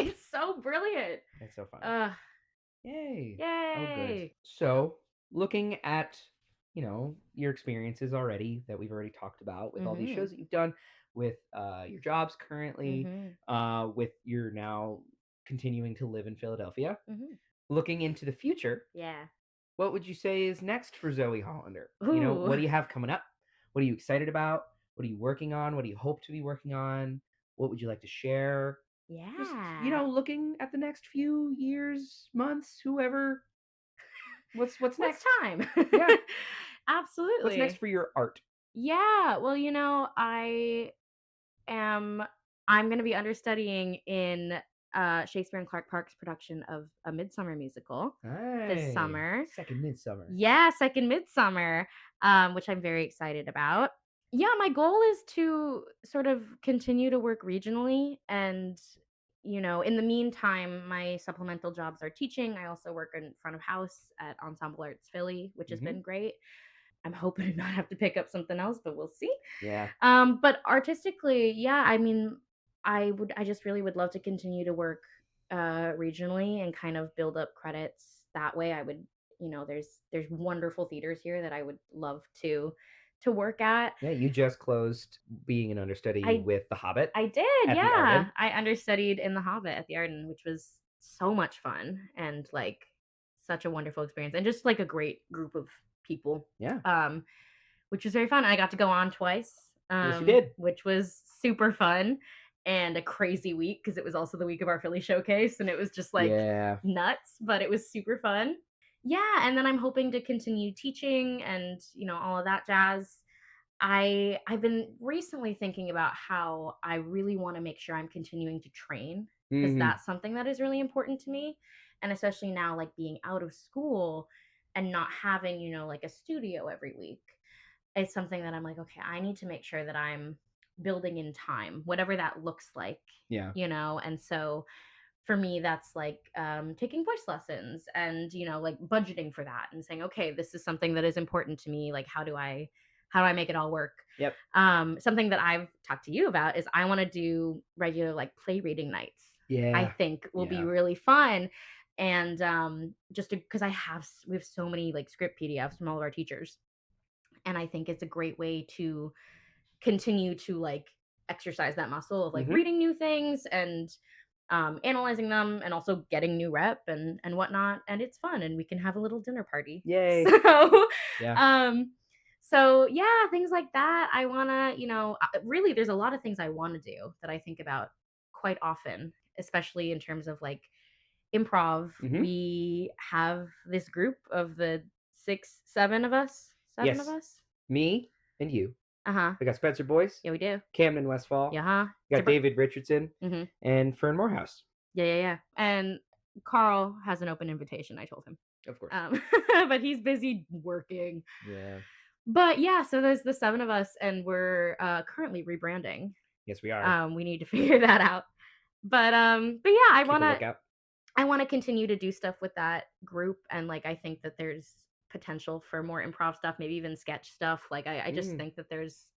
brilliant. It's so fun. Yay. Yay. Oh, good. So, looking at, your experiences already that we've already talked about with all these shows that you've done, with your jobs currently, with your now continuing to live in Philadelphia, looking into the future. Yeah. What would you say is next for Zoe Hollander? What do you have coming up? What are you excited about? What are you working on? What do you hope to be working on? What would you like to share? Yeah. Just, looking at the next few years, months, whoever. What's next? What's time? Yeah. Absolutely. What's next for your art? Yeah. Well, I'm going to be understudying in Shakespeare and Clark Park's production of A Midsummer Musical this summer. Second Midsummer. Yeah, second Midsummer, which I'm very excited about. Yeah, my goal is to sort of continue to work regionally and, in the meantime, my supplemental jobs are teaching. I also work in front of house at Ensemble Arts Philly, which has been great. I'm hoping to not have to pick up something else, but we'll see. Yeah. But artistically, yeah, I mean, I just really would love to continue to work regionally and kind of build up credits that way. I would, there's wonderful theaters here that I would love to work at. Yeah, you just closed being an understudy with The Hobbit. I did, yeah. I understudied in The Hobbit at the Arden, which was so much fun and like such a wonderful experience and just like a great group of people. Yeah. Which was very fun. I got to go on twice. Yes, you did. Which was super fun and a crazy week because it was also the week of our Philly showcase and it was just like nuts, but it was super fun. Yeah, and then I'm hoping to continue teaching and, all of that jazz. I've been recently thinking about how I really want to make sure I'm continuing to train because that's something that is really important to me. And especially now, like being out of school and not having, like a studio every week. It's something that I'm like, okay, I need to make sure that I'm building in time, whatever that looks like. Yeah. And so for me, that's like taking voice lessons and, like budgeting for that and saying, okay, this is something that is important to me. Like, how do I make it all work? Yep. Something that I've talked to you about is I want to do regular like play reading nights. Yeah. I think will be really fun. And just because we have so many like script PDFs from all of our teachers. And I think it's a great way to continue to like exercise that muscle of like reading new things and analyzing them and also getting new rep and whatnot. And it's fun and we can have a little dinner party. Yay. So, yeah. So yeah, things like that. I want to, really there's a lot of things I want to do that I think about quite often, especially in terms of like improv. We have this group of the 7 of us. Seven of us. Me and you. We got Spencer Boyce. Yeah, we do. Camden Westfall. Yeah. We got David Richardson. And Fern Morehouse. Yeah. And Carl has an open invitation, I told him. Of course. But he's busy working. Yeah. But yeah, so there's the 7 of us and we're currently rebranding. Yes, we are. We need to figure that out. But yeah, I want to continue to do stuff with that group and like I think that there's potential for more improv stuff, maybe even sketch stuff. Like I just think that there's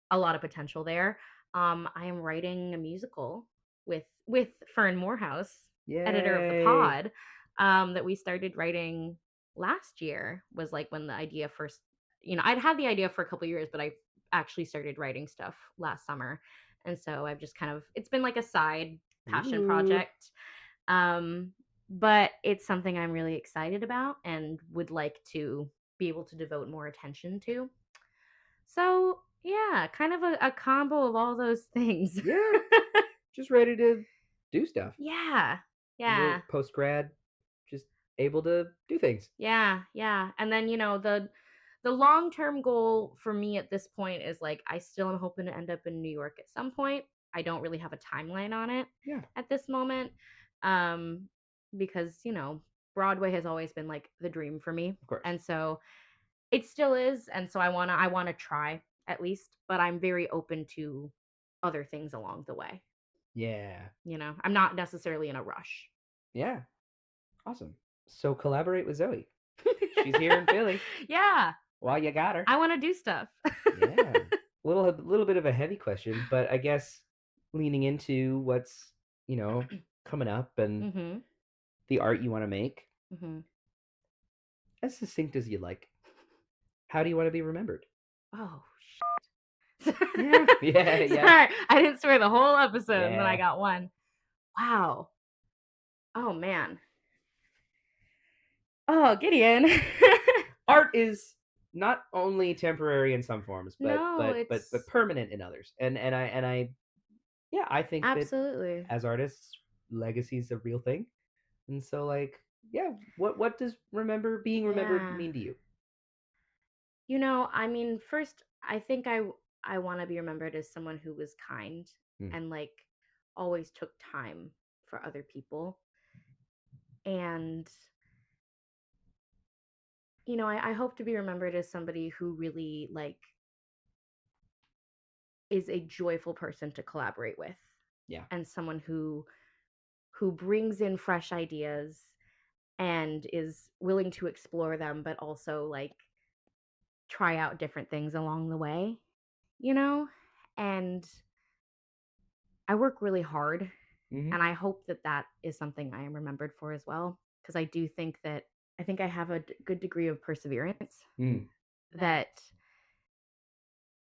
a lot of potential there. I am writing a musical with Fern Morehouse, editor of the pod, that we started writing last year. Was like when the idea first, I'd had the idea for a couple of years, but I actually started writing stuff last summer, and so I've just kind of it's been like a side passion project. But it's something I'm really excited about and would like to be able to devote more attention to. So yeah, kind of a combo of all those things. Yeah. Just ready to do stuff. Yeah. Post grad, just able to do things. Yeah. And then, the long-term goal for me at this point is like, I still am hoping to end up in New York at some point. I don't really have a timeline on it at this moment. Because Broadway has always been like the dream for me, Of course. and so it still is, and so I wanna try at least, but I'm very open to other things along the way. Yeah. I'm not necessarily in a rush. Yeah. Awesome. So collaborate with Zoe. She's here in Philly. Yeah, While you got her. I want to do stuff. Yeah. Little bit of a heavy question, but I guess leaning into what's, coming up and Mm-hmm. the art you want to make, Mm-hmm. as succinct as you like. How do you want to be remembered? Oh shit. Yeah. Sorry, I didn't swear the whole episode, and then I Yeah. got one. Wow. Oh man. Oh, Gideon. Art is not only temporary in some forms, but No, but it's permanent in others. And I think that absolutely. as artists, legacy is a real thing. And so what does being remembered Yeah. mean to you? I mean, first, I think I want to be remembered as someone who was kind Hmm. and like always took time for other people. And I hope to be remembered as somebody who really like is a joyful person to collaborate with. Yeah. And someone who brings in fresh ideas and is willing to explore them, but also like try out different things along the way, and I work really hard, Mm-hmm. and I hope that that is something I am remembered for as well, because I do think that I think I have a good degree of perseverance that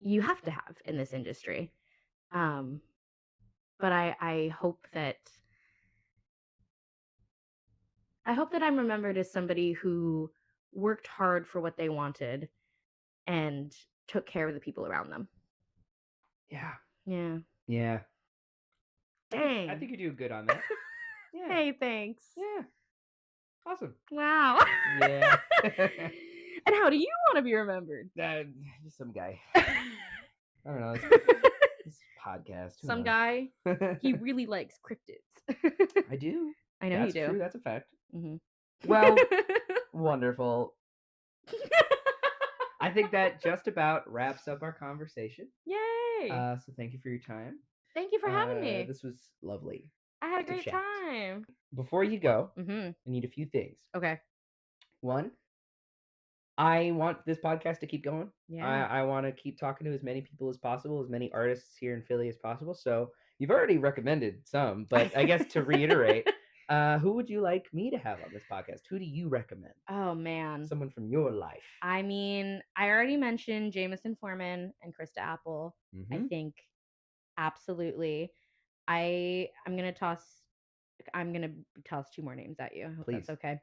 you have to have in this industry. But I hope that I'm remembered as somebody who worked hard for what they wanted and took care of the people around them. Yeah. Yeah. Yeah. Dang. I think you do good on that. Yeah. Hey, thanks. Yeah. Awesome. Wow. Yeah. And how do you want to be remembered? Just some guy. I don't know. This podcast. Some guy. He really likes cryptids. I do. I know That's you do. true. That's a fact. Mm-hmm. Well, wonderful. I think that just about wraps up our conversation. Yay! So thank you for your time. Thank you for having me. This was lovely. I had a to great chat. time. Before you go, Mm-hmm. I need a few things. Okay. One, I want this podcast to keep going. Yeah. I want to keep talking to as many people as possible, as many artists here in Philly as possible. So you've already recommended some, but I guess to reiterate, who would you like me to have on this podcast? Who do you recommend? Oh man. Someone from your life. I mean, I already mentioned Jameson Foreman and Krista Apple. I think absolutely. I'm gonna toss two more names at you. I hope Please. that's okay.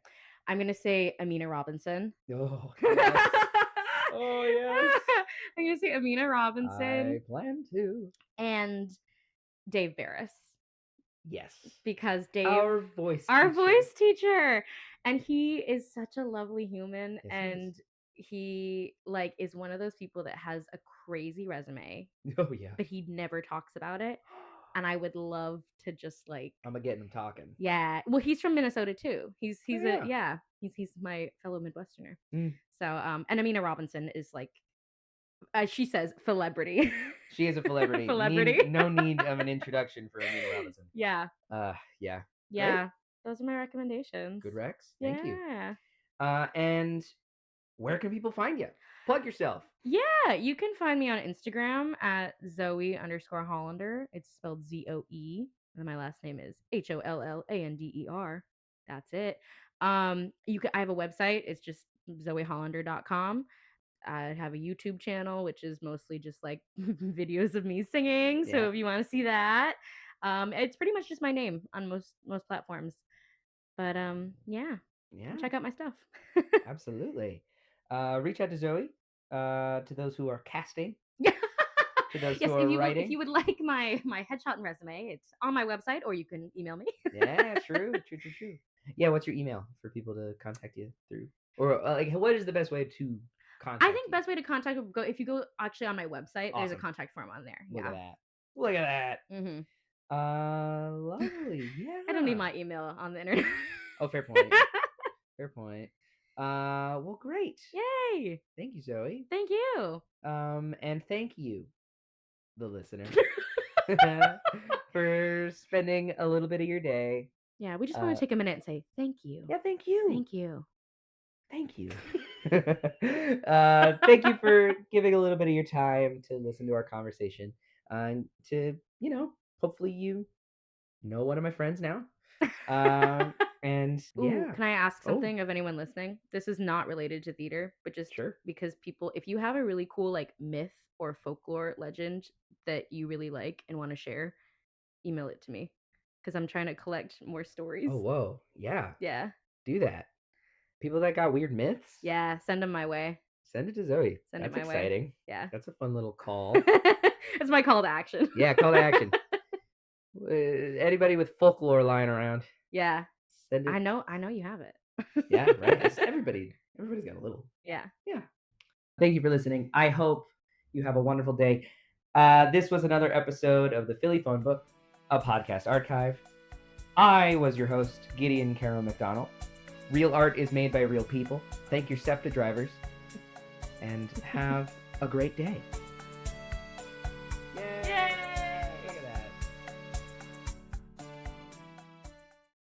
I'm gonna say Amina Robinson. Oh yes. Oh yes. I'm gonna say Amina Robinson. I plan to. And Dave Barris. Yes. Because Dave, our voice teacher, and he is such a lovely human, yes, and he like is one of those people that has a crazy resume. Oh yeah. But he never talks about it. And I would love to just like I'm gonna get him talking. Yeah. Well, he's from Minnesota too. He's yeah. He's my fellow Midwesterner. Mm. So and Amina Robinson is like she says celebrity. She is a celebrity. No need of an introduction for Amina Robinson. Yeah. Yeah. Yeah. Great. Those are my recommendations. Good Rex. Thank you. Yeah. And where can people find you? Plug yourself. Yeah, you can find me on Instagram at Zoe_Hollander. It's spelled ZOE. And my last name is HOLLANDER. That's it. I have a website. It's just zoehollander.com. I have a YouTube channel, which is mostly just like videos of me singing. So if you want to see that, it's pretty much just my name on most platforms. But yeah, check out my stuff. Absolutely. Reach out to Zoe. To those who are casting. To those who are writing. If you would like my headshot and resume, it's on my website, or you can email me. Yeah, true. Yeah, what's your email for people to contact you through? Or what is the best way to contact I think best way to contact if you go actually on my website, awesome. There's a contact form on there. Look at that. Mm-hmm. Lovely. Yeah. I don't need my email on the internet. Oh, fair point. Fair point. Well, great. Yay! Thank you, Zoe. Thank you. And thank you, the listener, for spending a little bit of your day. Yeah, we just want to take a minute and say thank you. Yeah, thank you. Thank you. Thank you. Thank you for giving a little bit of your time to listen to our conversation. And to, hopefully you know one of my friends now. And Ooh, yeah. can I ask something of anyone listening? This is not related to theater, but just Sure. because people, if you have a really cool like myth or folklore legend that you really like and want to share, email it to me because I'm trying to collect more stories. Oh, whoa. Yeah. Yeah. Do that. People that got weird myths. Yeah, send them my way. Send it to Zoe. Send That's it my exciting. way. Yeah. That's a fun little call. It's my call to action. Yeah, call to action. Anybody with folklore lying around. Yeah. Send it. I know you have it. Yeah, right. Everybody's got a little. Yeah. Yeah. Thank you for listening. I hope you have a wonderful day. This was another episode of the Philly Phone Book, a podcast archive. I was your host, Gideon Carroll McDonald. Real art is made by real people. Thank your SEPTA drivers. And have a great day.